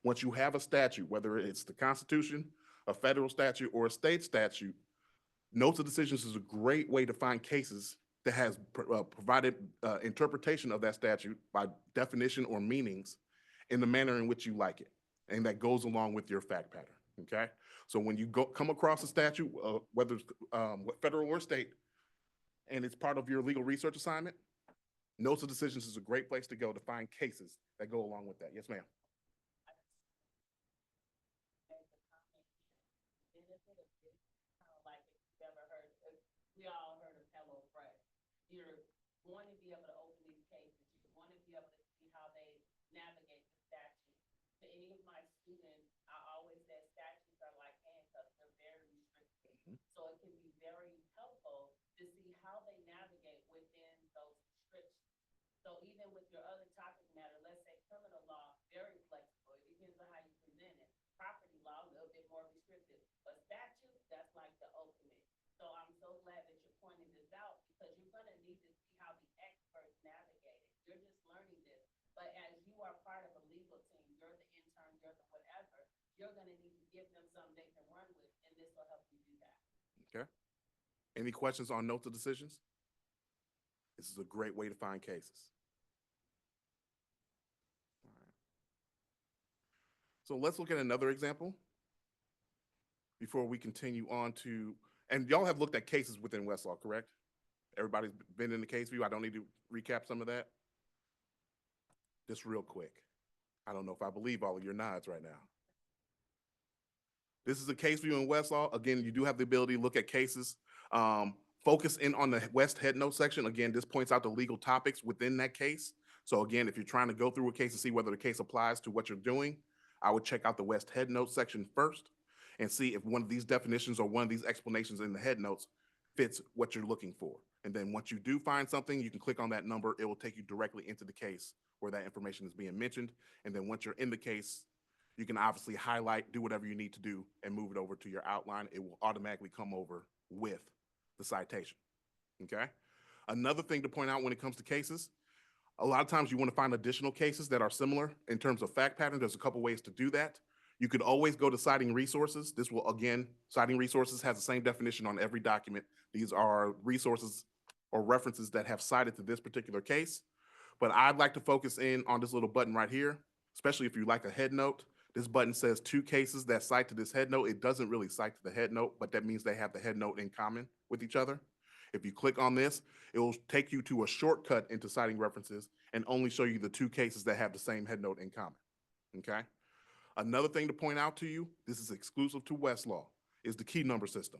Once you have a statute, whether it's the Constitution, a federal statute, or a state statute, notes of decisions is a great way to find cases that has provided interpretation of that statute by definition or meanings in the manner in which you like it, and that goes along with your fact pattern, okay? So when you come across a statute, whether it's federal or state, and it's part of your legal research assignment, notes of decisions is a great place to go to find cases that go along with that. Yes, ma'am. We all heard of Hello Fresh. You're going to be able to open these cases. You're going to be able to see how they navigate the statute. To any of my students, I always say statutes are like handcuffs. They're very restrictive. So it can be very helpful to see how they navigate within those restrictions. So even with your other topic matter, let's say criminal law, very flexible. It depends on how you present it. Property law, a little bit more restrictive. But statute, that's like the ultimate. So I'm so glad that you're pointing this out because you're going to need to see how the experts navigate it. You're just learning this. But as you are part of a legal team, you're the intern, you're the whatever, you're going to need to give them something they can run with, and this will help you do that. Okay. Any questions on notes of decisions? This is a great way to find cases. All right. So let's look at another example before we continue on to, and y'all have looked at cases within Westlaw, correct? Everybody's been in the case view. I don't need to recap some of that. Just real quick. I don't know if I believe all of your nods right now. This is a case view in Westlaw. Again, you do have the ability to look at cases. Focus in on the West Head Note section. Again, this points out the legal topics within that case. So again, if you're trying to go through a case and see whether the case applies to what you're doing, I would check out the West Head Note section first and see if one of these definitions or one of these explanations in the head notes fits what you're looking for. And then once you do find something, you can click on that number. It will take you directly into the case where that information is being mentioned. And then once you're in the case, you can obviously highlight, do whatever you need to do, and move it over to your outline. It will automatically come over with the citation, okay? Another thing to point out when it comes to cases, a lot of times you want to find additional cases that are similar in terms of fact pattern. There's a couple ways to do that. You could always go to citing resources. This will, again, citing resources has the same definition on every document. These are resources or references that have cited to this particular case. But I'd like to focus in on this little button right here, especially if you like a head note. This button says 2 cases that cite to this head note. It doesn't really cite to the head note, but that means they have the head note in common with each other. If you click on this, it will take you to a shortcut into citing references and only show you the 2 cases that have the same head note in common, okay? Another thing to point out to you, this is exclusive to Westlaw, is the key number system.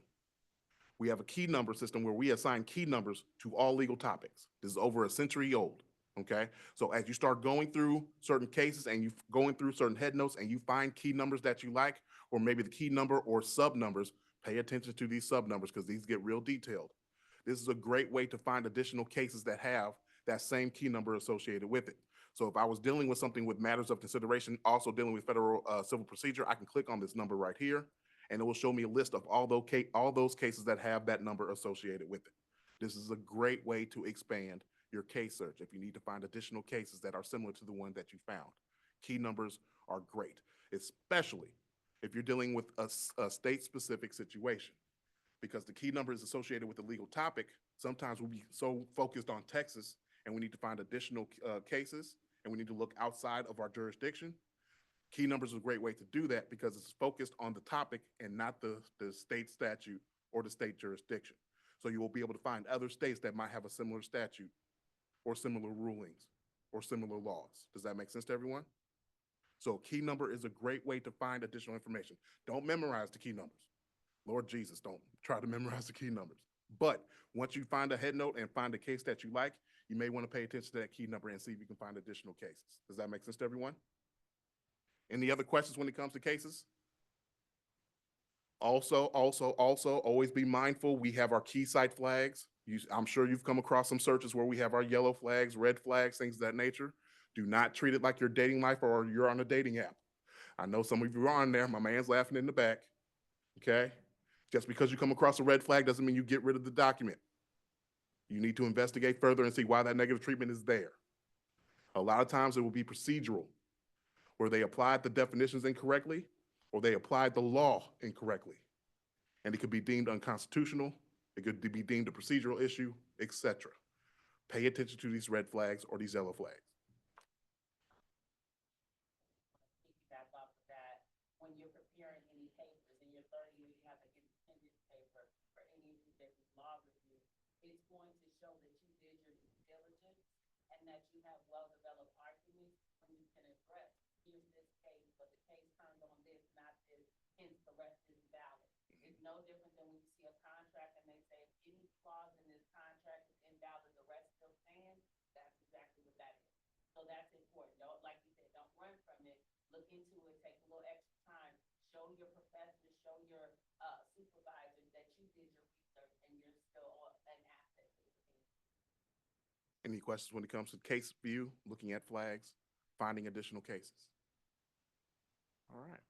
We have a key number system where we assign key numbers to all legal topics. This is over a century old, okay? So as you start going through certain cases and you going through certain head notes and you find key numbers that you like, or maybe the key number or sub numbers, pay attention to these sub numbers because these get real detailed. This is a great way to find additional cases that have that same key number associated with it. So if I was dealing with something with matters of consideration, also dealing with federal civil procedure, I can click on this number right here, and it will show me a list of all those cases that have that number associated with it. This is a great way to expand your case search if you need to find additional cases that are similar to the one that you found. Key numbers are great, especially if you're dealing with a state-specific situation, because the key number is associated with the legal topic. Sometimes we'll be so focused on Texas and we need to find additional cases and we need to look outside of our jurisdiction. Key numbers is a great way to do that because it's focused on the topic and not the state statute or the state jurisdiction. So you will be able to find other states that might have a similar statute or similar rulings or similar laws. Does that make sense to everyone? So key number is a great way to find additional information. Don't memorize the key numbers. Lord Jesus, don't try to memorize the key numbers. But once you find a head note and find a case that you like, you may want to pay attention to that key number and see if you can find additional cases. Does that make sense to everyone? Any other questions when it comes to cases? Also, always be mindful, we have our key site flags. I'm sure you've come across some searches where we have our yellow flags, red flags, things of that nature. Do not treat it like your dating life or you're on a dating app. I know some of you are on there. My man's laughing in the back, okay? Just because you come across a red flag doesn't mean you get rid of the document. You need to investigate further and see why that negative treatment is there. A lot of times it will be procedural, where they applied the definitions incorrectly or they applied the law incorrectly. And it could be deemed unconstitutional, it could be deemed a procedural issue, etc. Pay attention to these red flags or these yellow flags. Piggyback off of that, when you're preparing any papers in your 30 years, you have an independent paper for any of you that is law review, it's going to show that you did your due diligence and that you have well-developed arguments when you can address, here's this case, but the case turned on this, not this, hence the rest is valid. It's no different than when you see a contract and they say, if any clause in this contract is invalid, the rest still stands. That's exactly what that is. So that's important. Don't, like you said, don't run from it. Look into it, take a little extra time, show your professors, show your supervisors that you did your research and you're still an asset to the team. Any questions when it comes to case view, looking at flags, finding additional cases? All right.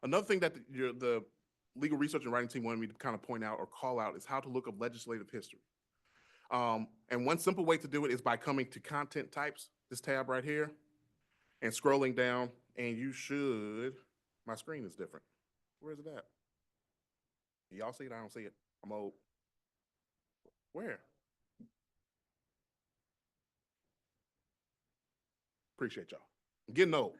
Another thing that the legal research and writing team wanted me to kind of point out or call out is how to look up legislative history. And one simple way to do it is by coming to content types, this tab right here, and scrolling down, and you should, my screen is different. Where is it at? Y'all see it? I don't see it. I'm old. Where? Appreciate y'all. I'm getting old.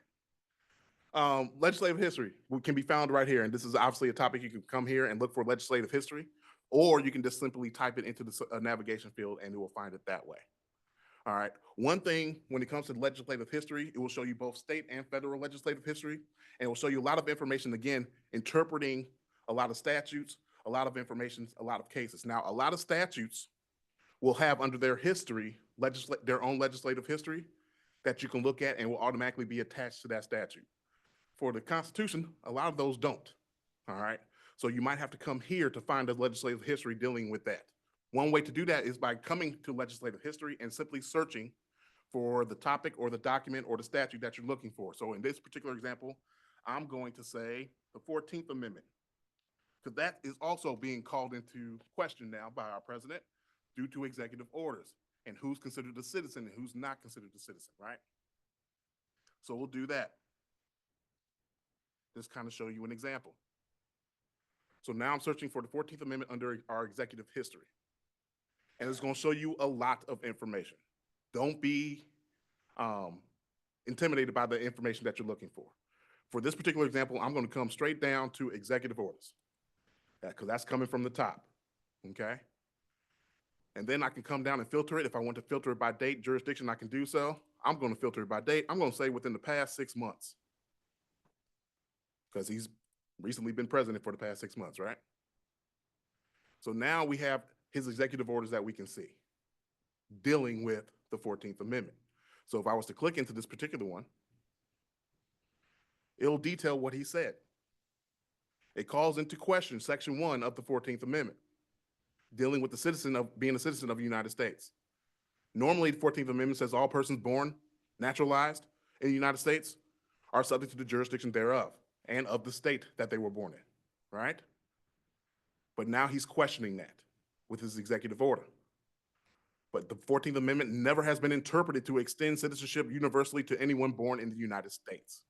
Legislative history can be found right here. And this is obviously a topic you can come here and look for legislative history, or you can just simply type it into the navigation field and it will find it that way. All right. One thing when it comes to legislative history, it will show you both state and federal legislative history. And it will show you a lot of information, again, interpreting a lot of statutes, a lot of information, a lot of cases. Now, a lot of statutes will have under their history, their own legislative history that you can look at and will automatically be attached to that statute. For the Constitution, a lot of those don't. All right. So you might have to come here to find the legislative history dealing with that. One way to do that is by coming to legislative history and simply searching for the topic or the document or the statute that you're looking for. So in this particular example, I'm going to say the 14th Amendment, because that is also being called into question now by our president due to executive orders and who's considered a citizen and who's not considered a citizen, right? So we'll do that. Just kind of show you an example. So now I'm searching for the 14th Amendment under our executive history. And it's going to show you a lot of information. Don't be intimidated by the information that you're looking for. For this particular example, I'm going to come straight down to executive orders, because that's coming from the top, okay? And then I can come down and filter it. If I want to filter it by date, jurisdiction, I can do so. I'm going to filter it by date. I'm going to say within the past 6 months, because he's recently been president for the past 6 months, right? So now we have his executive orders that we can see dealing with the 14th Amendment. So if I was to click into this particular one, it'll detail what he said. It calls into question Section 1 of the 14th Amendment, dealing with the citizen of being a citizen of the United States. Normally, the 14th Amendment says all persons born, naturalized in the United States are subject to the jurisdiction thereof and of the state that they were born in, right? But now he's questioning that with his executive order. But the 14th Amendment never has been interpreted to extend citizenship universally to anyone born in the United States.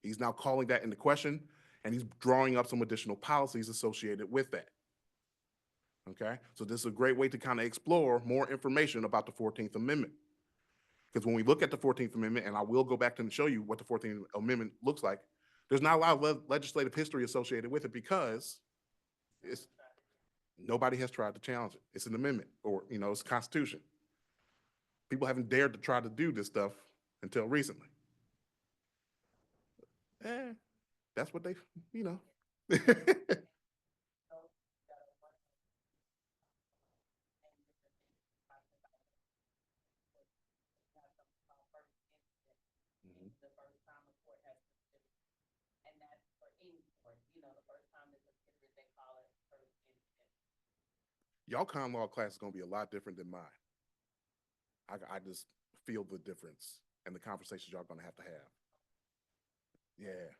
He's now calling that into question, and he's drawing up some additional policies associated with that. Okay, so this is a great way to kind of explore more information about the 14th Amendment. Because when we look at the 14th Amendment, and I will go back and show you what the 14th Amendment looks like, there's not a lot of legislative history associated with it because nobody has tried to challenge it. It's an amendment, or, you know, it's a constitution. People haven't dared to try to do this stuff until recently. That's what they, you know. The first time a court has considered, and that's for any court, you know, the first time it's considered, they call it first instance. Y'all common law class is going to be a lot different than mine. I just feel the difference and the conversations y'all going to have. Yeah.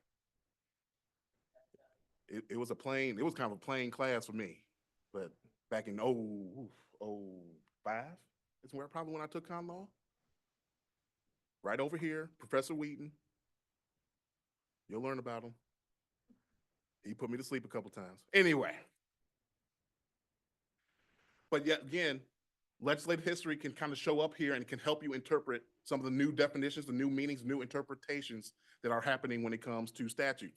It was kind of a plain class for me, but back in 05 is where probably when I took common law. Right over here, Professor Wheaton. You'll learn about him. He put me to sleep a couple times. Anyway. But yet again, legislative history can kind of show up here and can help you interpret some of the new definitions, the new meanings, new interpretations that are happening when it comes to statutes.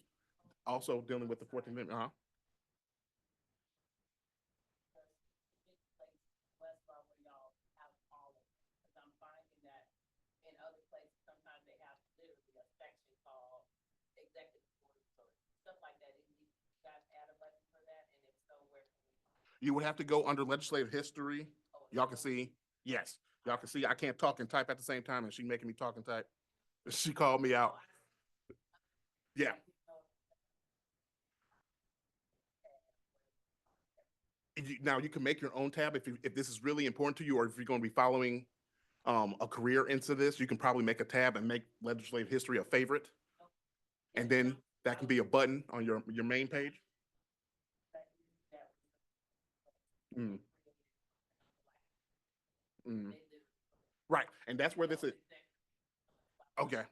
Also dealing with the 14th Amendment. You would have to go under legislative history. Y'all can see, yes, y'all can see I can't talk and type at the same time, and she making me talk and type. She called me out. Yeah. Now you can make your own tab if this is really important to you, or if you're going to be following a career into this, you can probably make a tab and make legislative history a favorite. And then that can be a button on your main page. Mm. Mm. Right, and that's where this is. Okay.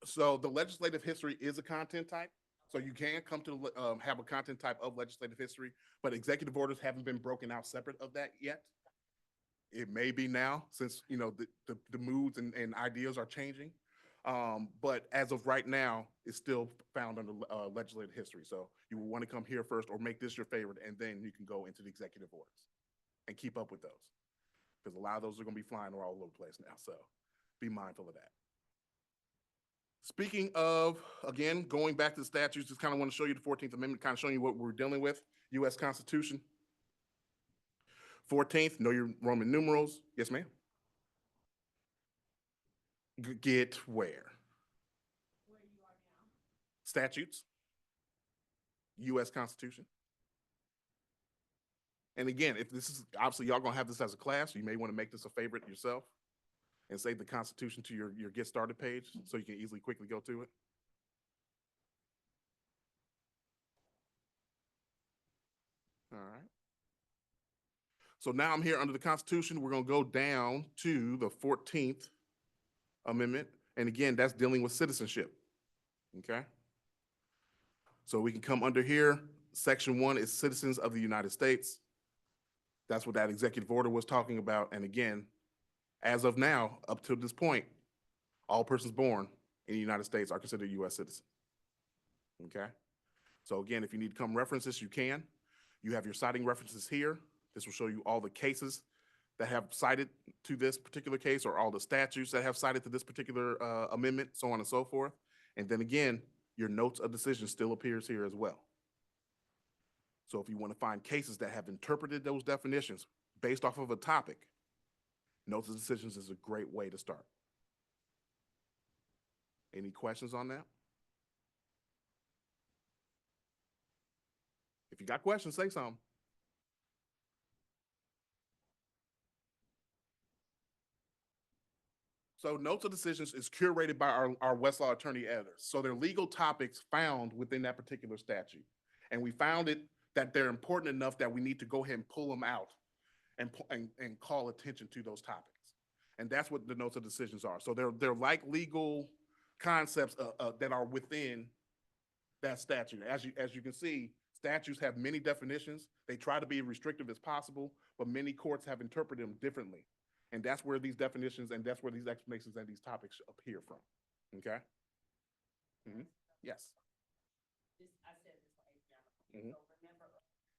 So the legislative history is a content type. So you can come to have a content type of legislative history, but executive orders haven't been broken out separate of that yet. It may be now, since, you know, the moods and ideas are changing. But as of right now, it's still found under legislative history. So you will want to come here first or make this your favorite, and then you can go into the executive orders and keep up with those. because a lot of those are gonna be flying all over the place now, so be mindful of that. Speaking of, again, going back to the statutes, just kind of want to show you the 14th Amendment, kind of showing you what we're dealing with, US Constitution. 14th, know your Roman numerals. Yes, ma'am? Get where? Where you are now. Statutes, US Constitution. And again, if this is, obviously y'all gonna have this as a class, you may want to make this a favorite yourself and save the Constitution to your Get Started page so you can easily, quickly go to it. All right. So now I'm here under the Constitution. We're gonna go down to the 14th Amendment. And again, that's dealing with citizenship, okay? So we can come under here. Section 1 is citizens of the United States. That's what that executive order was talking about. And again, as of now, up to this point, all persons born in the United States are considered US citizens, okay? So again, if you need to come reference this, you can. You have your citing references here. This will show you all the cases that have cited to this particular case, or all the statutes that have cited to this particular amendment, so on and so forth. And then again, your notes of decision still appears here as well. So if you want to find cases that have interpreted those definitions based off of a topic, notes of decisions is a great way to start. Any questions on that? If you got questions, say something. So notes of decisions is curated by our Westlaw attorney editors. So they're legal topics found within that particular statute. And we found it that they're important enough that we need to go ahead and pull them out and call attention to those topics. And that's what the notes of decisions are. So they're like legal concepts that are within that statute. As you can see, statutes have many definitions. They try to be restrictive as possible, but many courts have interpreted them differently. And that's where these definitions and that's where these explanations and these topics appear from, okay? Mm-hmm. Yes. I said this for Adriana. Mhm. So remember,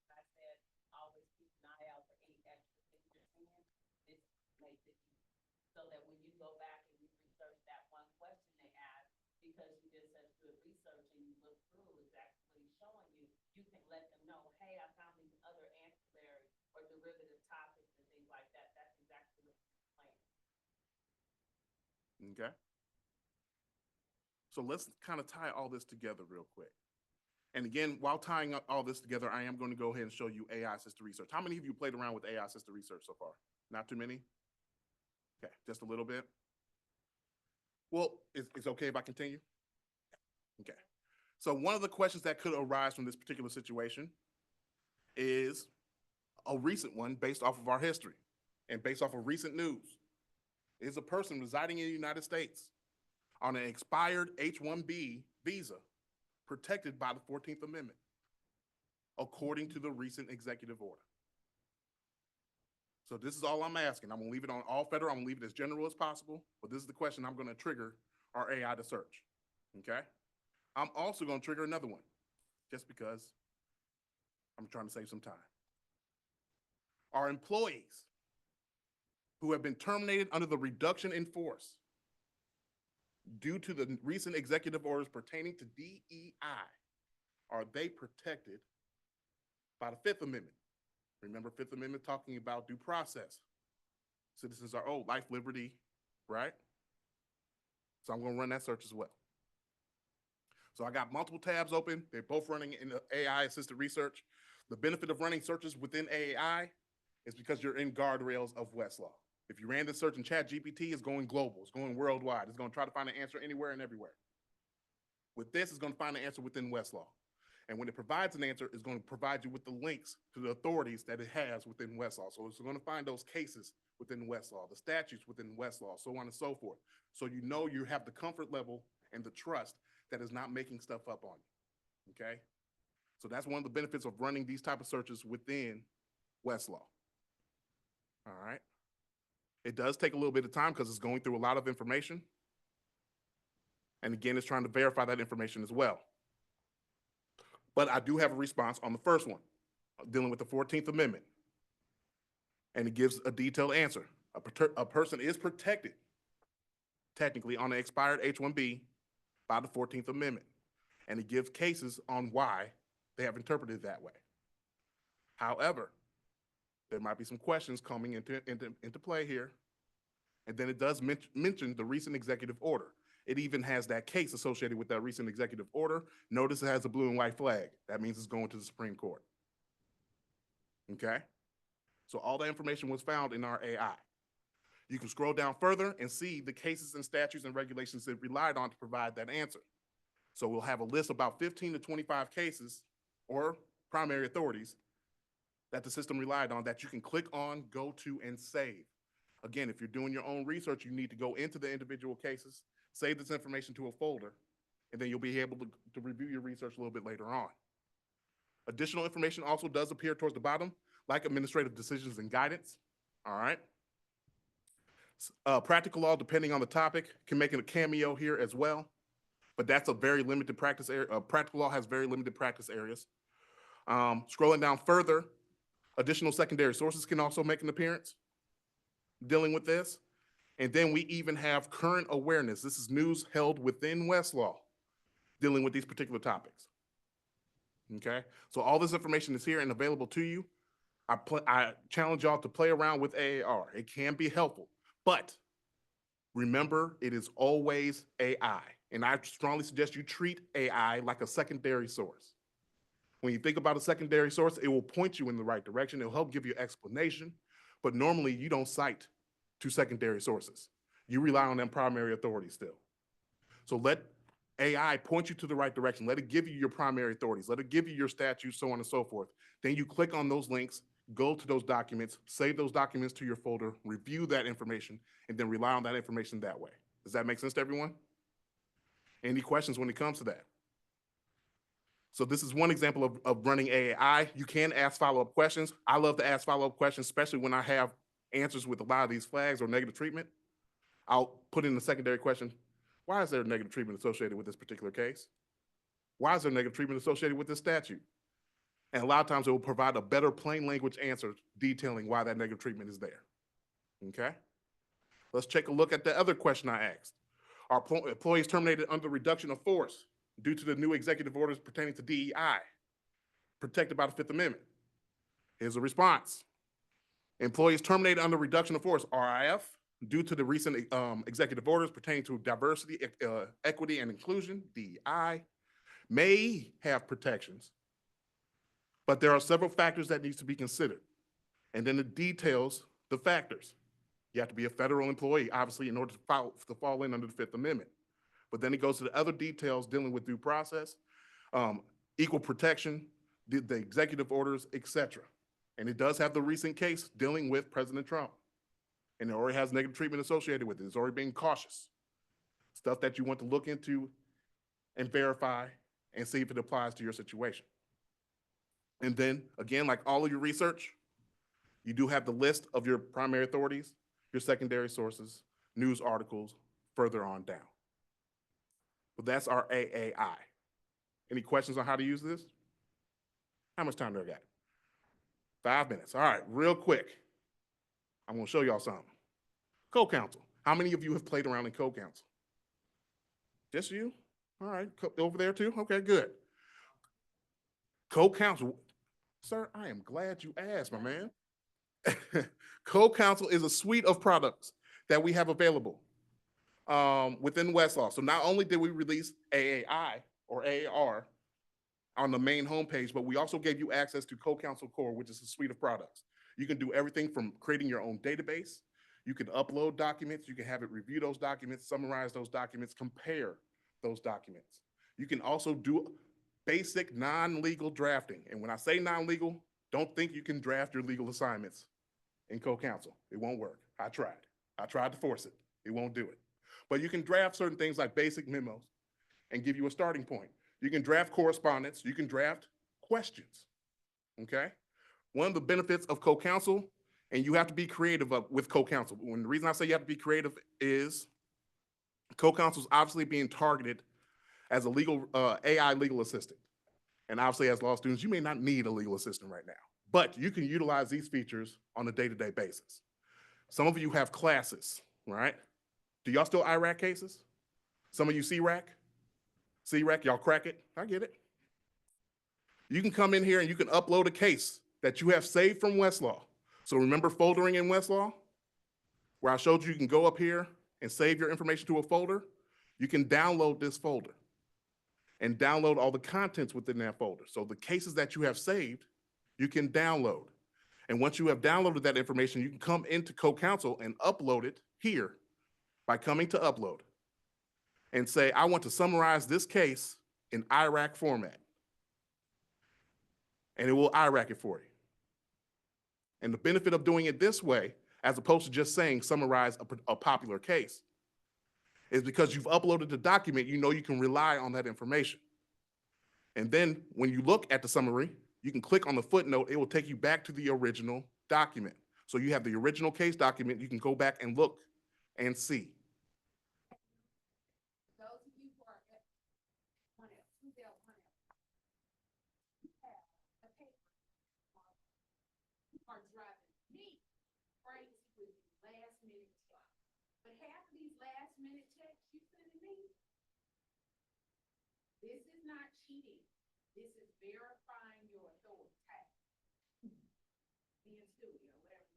I said, always keep an eye out for any extra things you're seeing. This makes it easy. So that when you go back and you research that one question they asked, because you did such good research and you look through exactly what he's showing you, you can let them know, hey, I found these other ancillary or derivative topics and things like that. That's exactly what you're playing. Okay. So let's kind of tie all this together real quick. And again, while tying up all this together, I am going to go ahead and show you AI assisted research. How many of you played around with AI assisted research so far? Not too many? Okay, just a little bit. Well, it's okay if I continue? Okay. So one of the questions that could arise from this particular situation is a recent one based off of our history and based off of recent news. Is a person residing in the United States on an expired H-1B visa protected by the 14th Amendment, according to the recent executive order? So this is all I'm asking. I'm gonna leave it on all federal. I'm gonna leave it as general as possible, but this is the question I'm gonna trigger our AI to search, okay? I'm also gonna trigger another one, just because I'm trying to save some time. Are employees who have been terminated under the reduction in force due to the recent executive orders pertaining to DEI, are they protected by the Fifth Amendment? Remember, Fifth Amendment talking about due process. Citizens are owed life, liberty, right? So I'm gonna run that search as well. So I got multiple tabs open. They're both running in the AI assisted research. The benefit of running searches within AI is because you're in guardrails of Westlaw. If you ran this search in ChatGPT, it's going global, it's going worldwide. It's gonna try to find an answer anywhere and everywhere. With this, it's gonna find an answer within Westlaw. And when it provides an answer, it's gonna provide you with the links to the authorities that it has within Westlaw. So it's gonna find those cases within Westlaw, the statutes within Westlaw, so on and so forth. So you know you have the comfort level and the trust that is not making stuff up on you, okay? So that's one of the benefits of running these type of searches within Westlaw. All right. It does take a little bit of time because it's going through a lot of information. And again, it's trying to verify that information as well. But I do have a response on the first one, dealing with the 14th Amendment. And it gives a detailed answer. A person is protected technically on an expired H-1B by the 14th Amendment, and it gives cases on why they have interpreted it that way. However, there might be some questions coming into play here, and then it does mention the recent executive order. It even has that case associated with that recent executive order. Notice it has a blue and white flag. That means it's going to the Supreme Court. Okay? So all that information was found in our AI. You can scroll down further and see the cases and statutes and regulations it relied on to provide that answer. So we'll have a list of about 15 to 25 cases or primary authorities that the system relied on that you can click on, go to, and save. Again, if you're doing your own research, you need to go into the individual cases, save this information to a folder, and then you'll be able to review your research a little bit later on. Additional information also does appear towards the bottom, like administrative decisions and guidance, all right? Practical law, depending on the topic, can make it a cameo here as well, but that's a very limited practice area. Practical law has very limited practice areas. Scrolling down further, additional secondary sources can also make an appearance dealing with this. And then we even have current awareness. This is news held within Westlaw dealing with these particular topics. Okay, so all this information is here and available to you. I challenge y'all to play around with AAR. It can be helpful, but remember, it is always AI. And I strongly suggest you treat AI like a secondary source. When you think about a secondary source, it will point you in the right direction. It'll help give you explanation, but normally you don't cite to secondary sources. You rely on them primary authorities still. So let AI point you to the right direction. Let it give you your primary authorities. Let it give you your statutes, so on and so forth. Then you click on those links, go to those documents, save those documents to your folder, review that information, and then rely on that information that way. Does that make sense to everyone? Any questions when it comes to that? So this is one example of running AI. You can ask follow-up questions. I love to ask follow-up questions, especially when I have answers with a lot of these flags or negative treatment. I'll put in the secondary question, why is there negative treatment associated with this particular case? Why is there negative treatment associated with this statute? And a lot of times it will provide a better plain language answer detailing why that negative treatment is there. Okay? Let's take a look at the other question I asked. Are employees terminated under reduction of force due to the new executive orders pertaining to DEI, protected by the Fifth Amendment? Here's a response. Employees terminated under reduction of force, RIF, due to the recent executive orders pertaining to diversity, equity, and inclusion, DEI, may have protections, but there are several factors that need to be considered. And then it details the factors. You have to be a federal employee, obviously, in order to fall in under the Fifth Amendment. But then it goes to the other details dealing with due process, equal protection, the executive orders, etc. And it does have the recent case dealing with President Trump. And it already has negative treatment associated with it. It's already being cautious. Stuff that you want to look into and verify and see if it applies to your situation. And then, again, like all of your research, you do have the list of your primary authorities, your secondary sources, news articles, further on down. But that's our AAI. Any questions on how to use this? How much time do I got? 5 minutes. All right, real quick. I'm gonna show y'all something. Co-counsel. How many of you have played around in co-counsel? Just you? All right, over there too? Okay, good. Co-counsel. Sir, I am glad you asked, my man. Co-counsel is a suite of products that we have available within Westlaw. So not only did we release AAI or AAR on the main homepage, but we also gave you access to Co-Counsel Core, which is a suite of products. You can do everything from creating your own database. You can upload documents. You can have it review those documents, summarize those documents, compare those documents. You can also do basic non-legal drafting. And when I say non-legal, don't think you can draft your legal assignments in co-counsel. It won't work. I tried to force it. It won't do it. But you can draft certain things like basic memos and give you a starting point. You can draft correspondence. You can draft questions, okay? One of the benefits of co-counsel, and you have to be creative with co-counsel. When the reason I say you have to be creative is co-counsel is obviously being targeted as a legal AI legal assistant. And obviously as law students, you may not need a legal assistant right now, but you can utilize these features on a day-to-day basis. Some of you have classes, right? Do y'all still IRAC cases? Some of you CRAC? CRAC, y'all crack it? I get it. You can come in here and you can upload a case that you have saved from Westlaw. So remember foldering in Westlaw? Where I showed you can go up here and save your information to a folder? You can download this folder and download all the contents within that folder. So the cases that you have saved, you can download. And once you have downloaded that information, you can come into CoCounsel and upload it here by coming to upload and say, I want to summarize this case in IRAC format. And it will IRAC it for you. And the benefit of doing it this way, as opposed to just saying summarize a popular case, is because you've uploaded the document, you know you can rely on that information. And then when you look at the summary, you can click on the footnote, it will take you back to the original document. So you have the original case document, you can go back and look and see. Those of you who are at one else, who's the one else? You have a paper. You are driving me crazy with last minute stuff. But half of these last minute checks you sending me, this is not cheating. This is verifying your authority. Being studio, whatever.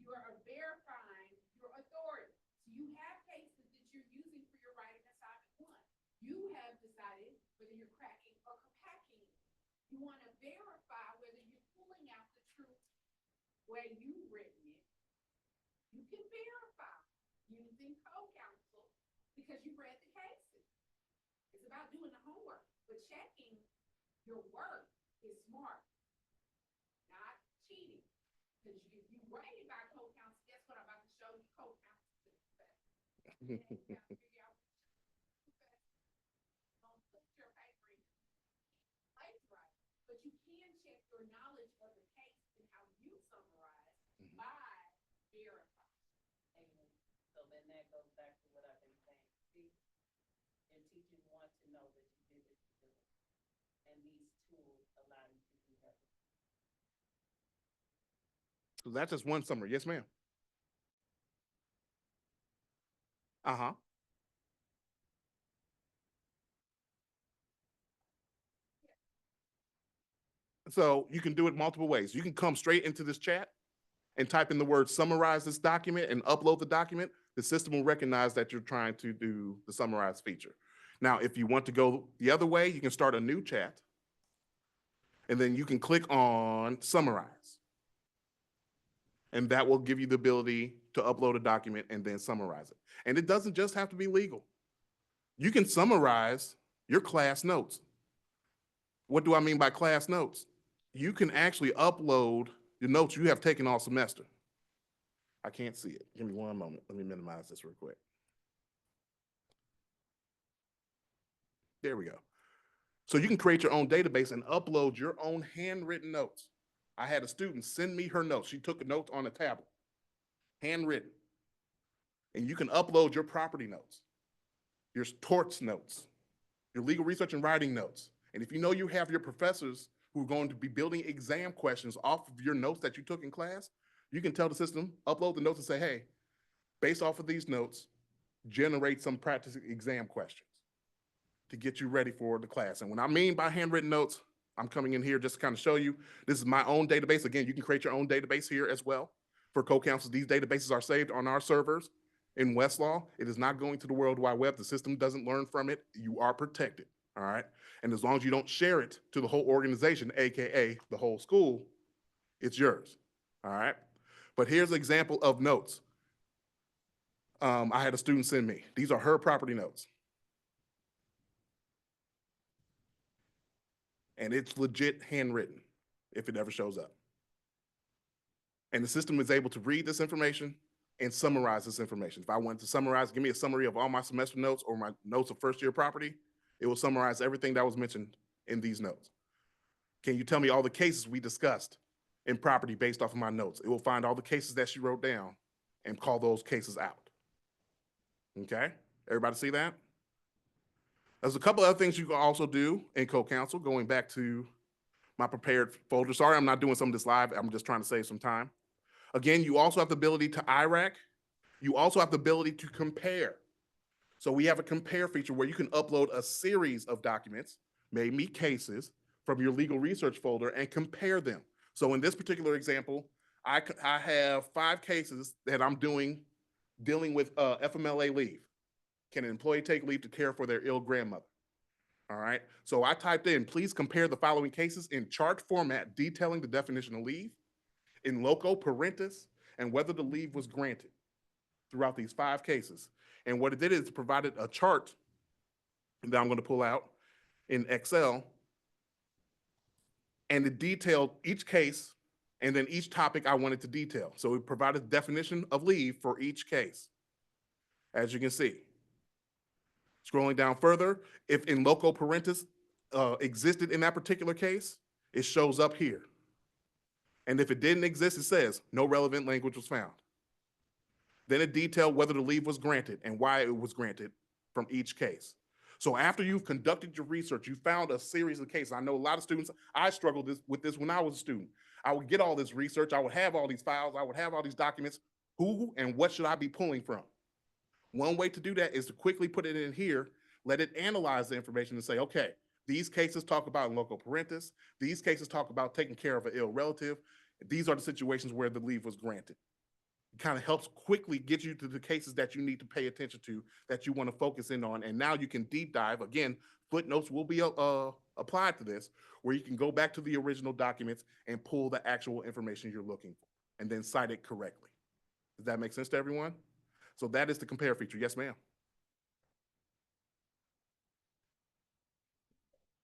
You are verifying your authority. So you have cases that you're using for your writing assignment one. You have decided whether you're cracking or packing. You want to verify whether you're pulling out the truth where you've written it. You can verify using co-counsel because you read the cases. It's about doing the homework, but checking your work is smart, not cheating. Because if you worry about co-counsel, guess what? I'm about to show you co-counsel success. Don't put your paper in place right, but you can check your knowledge of the case and how you summarize by verifying. Amen. So then that goes back to what I've been saying. See, your teachers want to know that you did what you did. And these tools allow you to do that. So that's just one summary. Yes, ma'am. Uh-huh. So you can do it multiple ways. You can come straight into this chat and type in the word summarize this document and upload the document. The system will recognize that you're trying to do the summarize feature. Now, if you want to go the other way, you can start a new chat and then you can click on summarize. And that will give you the ability to upload a document and then summarize it. And it doesn't just have to be legal. You can summarize your class notes. What do I mean by class notes? You can actually upload the notes you have taken all semester. I can't see it. Give me one moment. Let me minimize this real quick. There we go. So you can create your own database and upload your own handwritten notes. I had a student send me her notes. She took a note on a tablet, handwritten. And you can upload your property notes, your torts notes, your legal research and writing notes. And if you know you have your professors who are going to be building exam questions off of your notes that you took in class, you can tell the system, upload the notes and say, hey, based off of these notes, generate some practice exam questions to get you ready for the class. And when I mean by handwritten notes, I'm coming in here just to kind of show you, this is my own database. Again, you can create your own database here as well. For co-counsel, these databases are saved on our servers in Westlaw. It is not going to the World Wide Web. The system doesn't learn from it. You are protected, all right? And as long as you don't share it to the whole organization, AKA the whole school, it's yours, all right? But here's an example of notes. I had a student send me. These are her property notes. And it's legit handwritten if it ever shows up. And the system is able to read this information and summarize this information. If I wanted to summarize, give me a summary of all my semester notes or my notes of first year property, it will summarize everything that was mentioned in these notes. Can you tell me all the cases we discussed in property based off of my notes? It will find all the cases that she wrote down and call those cases out. Okay, everybody see that? There's a couple other things you can also do in co-counsel, going back to my prepared folder. Sorry, I'm not doing some of this live. I'm just trying to save some time. Again, you also have the ability to IRAC. You also have the ability to compare. So we have a compare feature where you can upload a series of documents, maybe cases, from your legal research folder and compare them. So in this particular example, I have 5 cases that I'm dealing with FMLA leave. Can an employee take leave to care for their ill grandmother? All right, so I typed in, please compare the following cases in chart format detailing the definition of leave, in loco parentis, and whether the leave was granted throughout these 5 cases. And what it did is it provided a chart that I'm going to pull out in Excel, and it detailed each case and then each topic I wanted to detail. So it provided the definition of leave for each case, as you can see. Scrolling down further, if in loco parentis existed in that particular case, it shows up here. And if it didn't exist, it says no relevant language was found. Then it detailed whether the leave was granted and why it was granted from each case. So after you've conducted your research, you found a series of cases. I know a lot of students, I struggled with this when I was a student. I would get all this research, I would have all these files, I would have all these documents. Who and what should I be pulling from? One way to do that is to quickly put it in here, let it analyze the information and say, okay, these cases talk about loco parentis, these cases talk about taking care of an ill relative. These are the situations where the leave was granted. It kind of helps quickly get you to the cases that you need to pay attention to, that you want to focus in on. And now you can deep dive. Again, footnotes will be applied to this, where you can go back to the original documents and pull the actual information you're looking for and then cite it correctly. Does that make sense to everyone? So that is the compare feature. Yes, ma'am.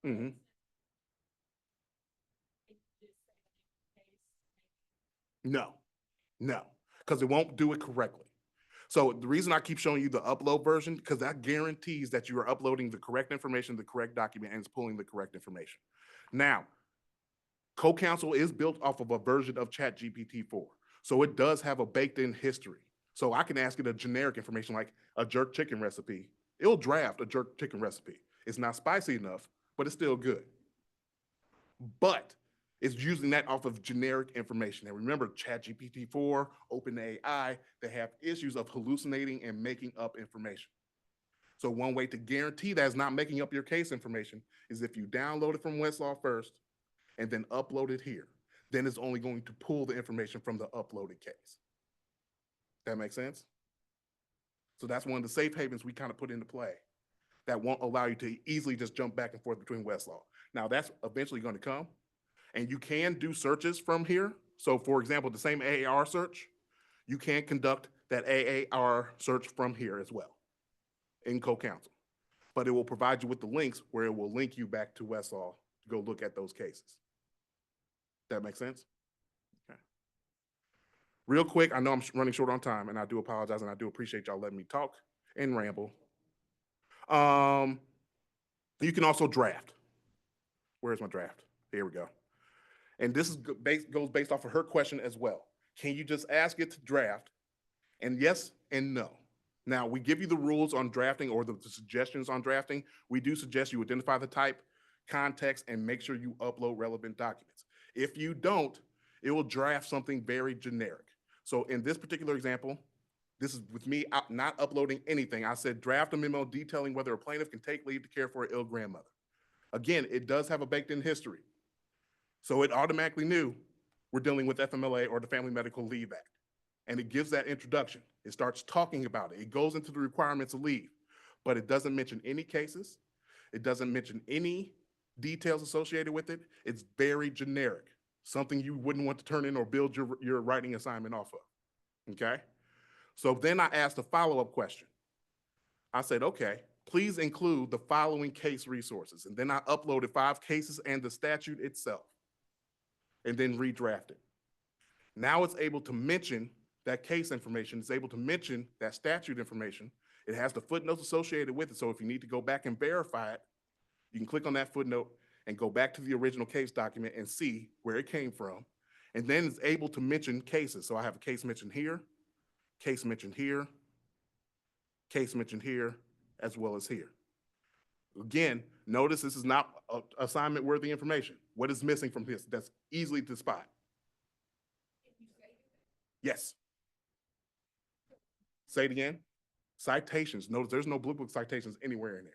Mm-hmm. No, because it won't do it correctly. So the reason I keep showing you the upload version, because that guarantees that you are uploading the correct information, the correct document, and it's pulling the correct information. Now, CoCounsel is built off of a version of ChatGPT-4. So it does have a baked-in history. So I can ask it a generic information like a jerk chicken recipe. It'll draft a jerk chicken recipe. It's not spicy enough, but it's still good. But it's using that off of generic information. And remember, ChatGPT-4, OpenAI, they have issues of hallucinating and making up information. So one way to guarantee that it's not making up your case information is if you download it from Westlaw first and then upload it here. Then it's only going to pull the information from the uploaded case. That makes sense? So that's one of the safe havens we kind of put into play that won't allow you to easily just jump back and forth between Westlaw. Now that's eventually going to come, and you can do searches from here. So for example, the same AAR search, you can conduct that AAR search from here as well in CoCounsel, but it will provide you with the links where it will link you back to Westlaw to go look at those cases. That makes sense? Okay. Real quick, I know I'm running short on time, and I do apologize, and I do appreciate y'all letting me talk and ramble. You can also draft. Where's my draft? Here we go. And this is goes based off of her question as well. Can you just ask it to draft? And yes and no. Now, we give you the rules on drafting or the suggestions on drafting. We do suggest you identify the type, context, and make sure you upload relevant documents. If you don't, it will draft something very generic. So in this particular example, this is with me not uploading anything. I said draft a memo detailing whether a plaintiff can take leave to care for an ill grandmother. Again, it does have a baked-in history. So it automatically knew we're dealing with FMLA or the Family Medical Leave Act. And it gives that introduction. It starts talking about it. It goes into the requirements of leave, but it doesn't mention any cases. It doesn't mention any details associated with it. It's very generic, something you wouldn't want to turn in or build your writing assignment off of, okay? So then I asked a follow-up question. I said, okay, please include the following case resources. And then I uploaded 5 cases and the statute itself, and then redraft it. Now it's able to mention that case information. It's able to mention that statute information. It has the footnotes associated with it. So if you need to go back and verify it, you can click on that footnote and go back to the original case document and see where it came from. And then it's able to mention cases. So I have a case mentioned here, case mentioned here, case mentioned here, as well as here. Again, notice this is not assignment worthy information. What is missing from this that's easily to spot? Yes. Say it again. Citations. Notice there's no Blue Book citations anywhere in there.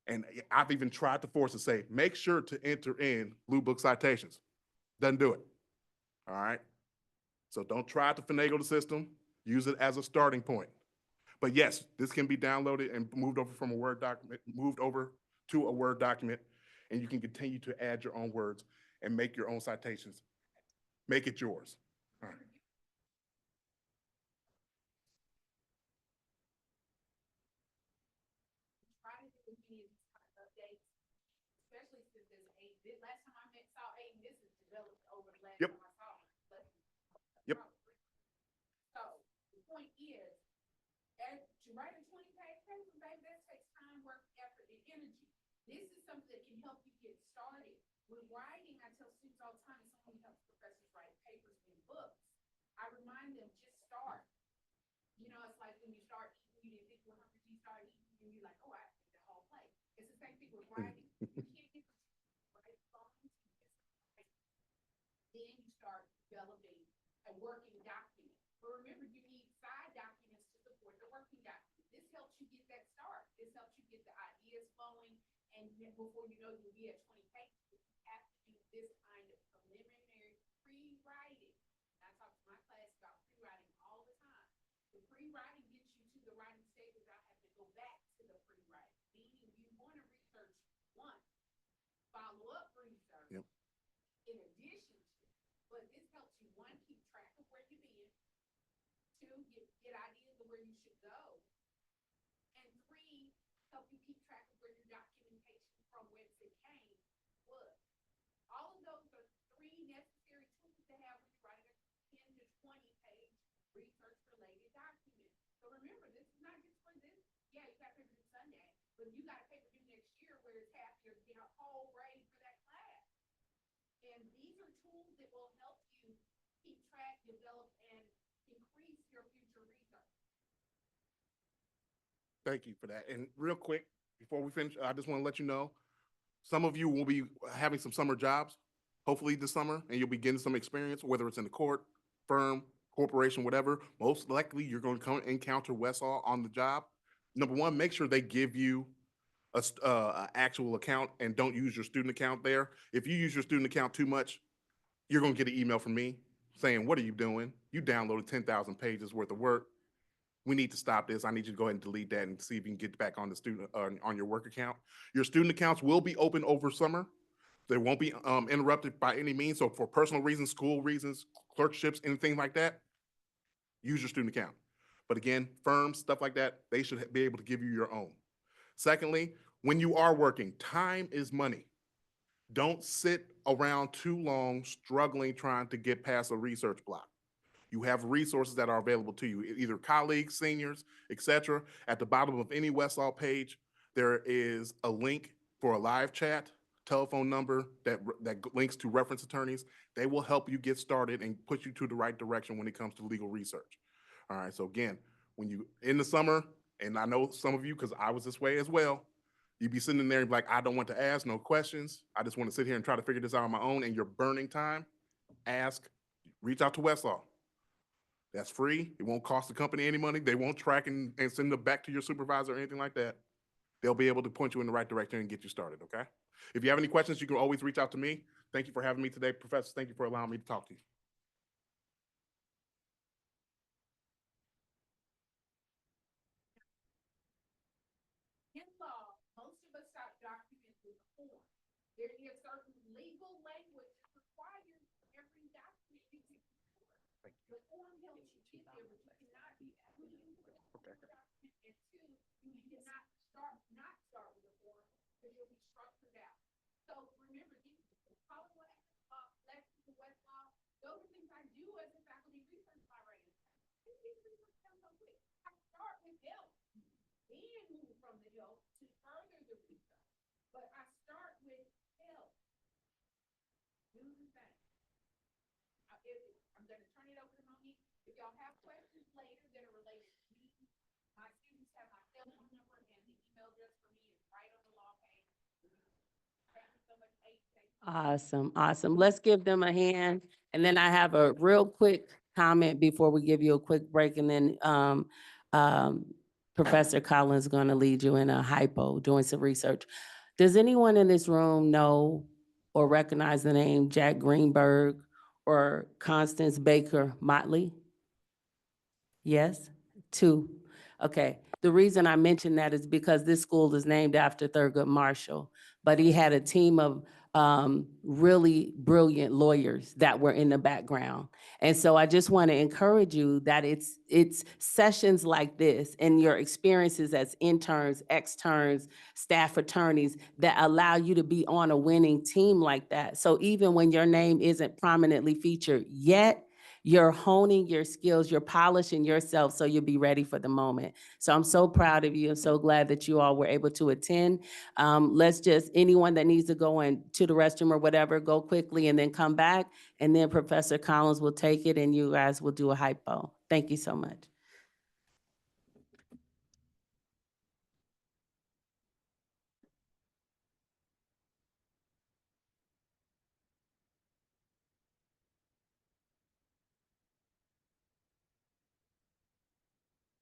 And I've even tried to force to say, make sure to enter in Blue Book citations. Doesn't do it. All right. So don't try to finagle the system. Use it as a starting point. But yes, this can be downloaded and moved over from a Word document, moved over to a Word document, and you can continue to add your own words and make your own citations. Make it yours. All right. Try to do as many of these kind of updates, especially since there's last time I saw this is developed over the last Yep. time I saw it. Yep. So the point is, to write a 20-page paper, baby, that takes time, work, effort, and energy. This is something that can help you get started. With writing, I tell students all the time, it's only helps professors write papers and books. I remind them, just start. You know, it's like when you start eating, you didn't think you were hungry, you start eating, and you're like, oh, I ate the whole plate. It's the same thing with writing. You can't get right songs. Then you start developing a working document. But remember, you need side documents to support the working document. This helps you get that start. This helps you get the ideas flowing, and then before you know, you'll be at 20 pages. You have to do this kind of preliminary pre-writing. I talk to my class about pre-writing all the time. The pre-writing gets you to the writing stage without having to go back to the pre-writing. Meaning you want to research once, follow up research. Yep. In addition to, but this helps you, one, keep track of where you've been, two, get ideas of where you should go, and three, help you keep track of where your documentation from whence it came was. All of those are three necessary tools to have when you're writing a 10 to 20 page research related document. So remember, this is not just for this. Yeah, you got paper due Sunday, but you got a paper due next year where it's half your whole grade for that class. And these are tools that will help you keep track, develop, and increase your future research. Thank you for that. And real quick, before we finish, I just want to let you know, some of you will be having some summer jobs, hopefully this summer, and you'll be getting some experience, whether it's in the court, firm, corporation, whatever. Most likely, you're going to come encounter Westall on the job. Number one, make sure they give you a actual account and don't use your student account there. If you use your student account too much, you're going to get an email from me saying, what are you doing? You downloaded 10,000 pages worth of work. We need to stop this. I need you to go ahead and delete that and see if you can get back on the student, on your work account. Your student accounts will be open over summer. They won't be interrupted by any means. So for personal reasons, school reasons, clerkships, anything like that, use your student account. But again, firms, stuff like that, they should be able to give you your own. Secondly, when you are working, time is money. Don't sit around too long struggling trying to get past a research block. You have resources that are available to you, either colleagues, seniors, etc. At the bottom of any Westall page, there is a link for a live chat, telephone number that links to reference attorneys. They will help you get started and put you to the right direction when it comes to legal research. All right, so again, when you in the summer, and I know some of you, because I was this way as well, you'd be sitting there and be like, I don't want to ask no questions. I just want to sit here and try to figure this out on my own, and you're burning time. Ask, reach out to Westall. That's free. It won't cost the company any money. They won't track and send it back to your supervisor or anything like that. They'll be able to point you in the right direction and get you started, okay? If you have any questions, you can always reach out to me. Thank you for having me today, Professor. Thank you for allowing me to talk to you. In law, most of us start documents with a form. There is certain legal language that requires every document to be secure. The form helps you get there, but you cannot be put into a document. And two, you cannot start with a form because you'll be structured out. So remember, these Hollywood, Lexington, Westlaw, those are things I do as a faculty research librarian. These research come so quick. I start with help. Then move from the help to further the research. But I start with help. Do the thing. I'm going to turn it over to Monique. If y'all have questions later that are related to me, my students have my cell phone number and the email address for me is right on the law page. Thank you so much, Ace. Awesome, awesome. Let's give them a hand. And then I have a real quick comment before we give you a quick break, and then Professor Collins is going to lead you in a hypo, doing some research. Does anyone in this room know or recognize the name Jack Greenberg or Constance Baker Motley? Yes? Two. Okay. The reason I mention that is because this school is named after Thurgood Marshall, but he had a team of really brilliant lawyers that were in the background. And so I just want to encourage you that it's sessions like this and your experiences as interns, externs, staff attorneys that allow you to be on a winning team like that. So even when your name isn't prominently featured yet, you're honing your skills, you're polishing yourself so you'll be ready for the moment. So I'm so proud of you. I'm so glad that you all were able to attend. Let's just, anyone that needs to go to the restroom or whatever, go quickly and then come back. And then Professor Collins will take it and you guys will do a hypo. Thank you so much.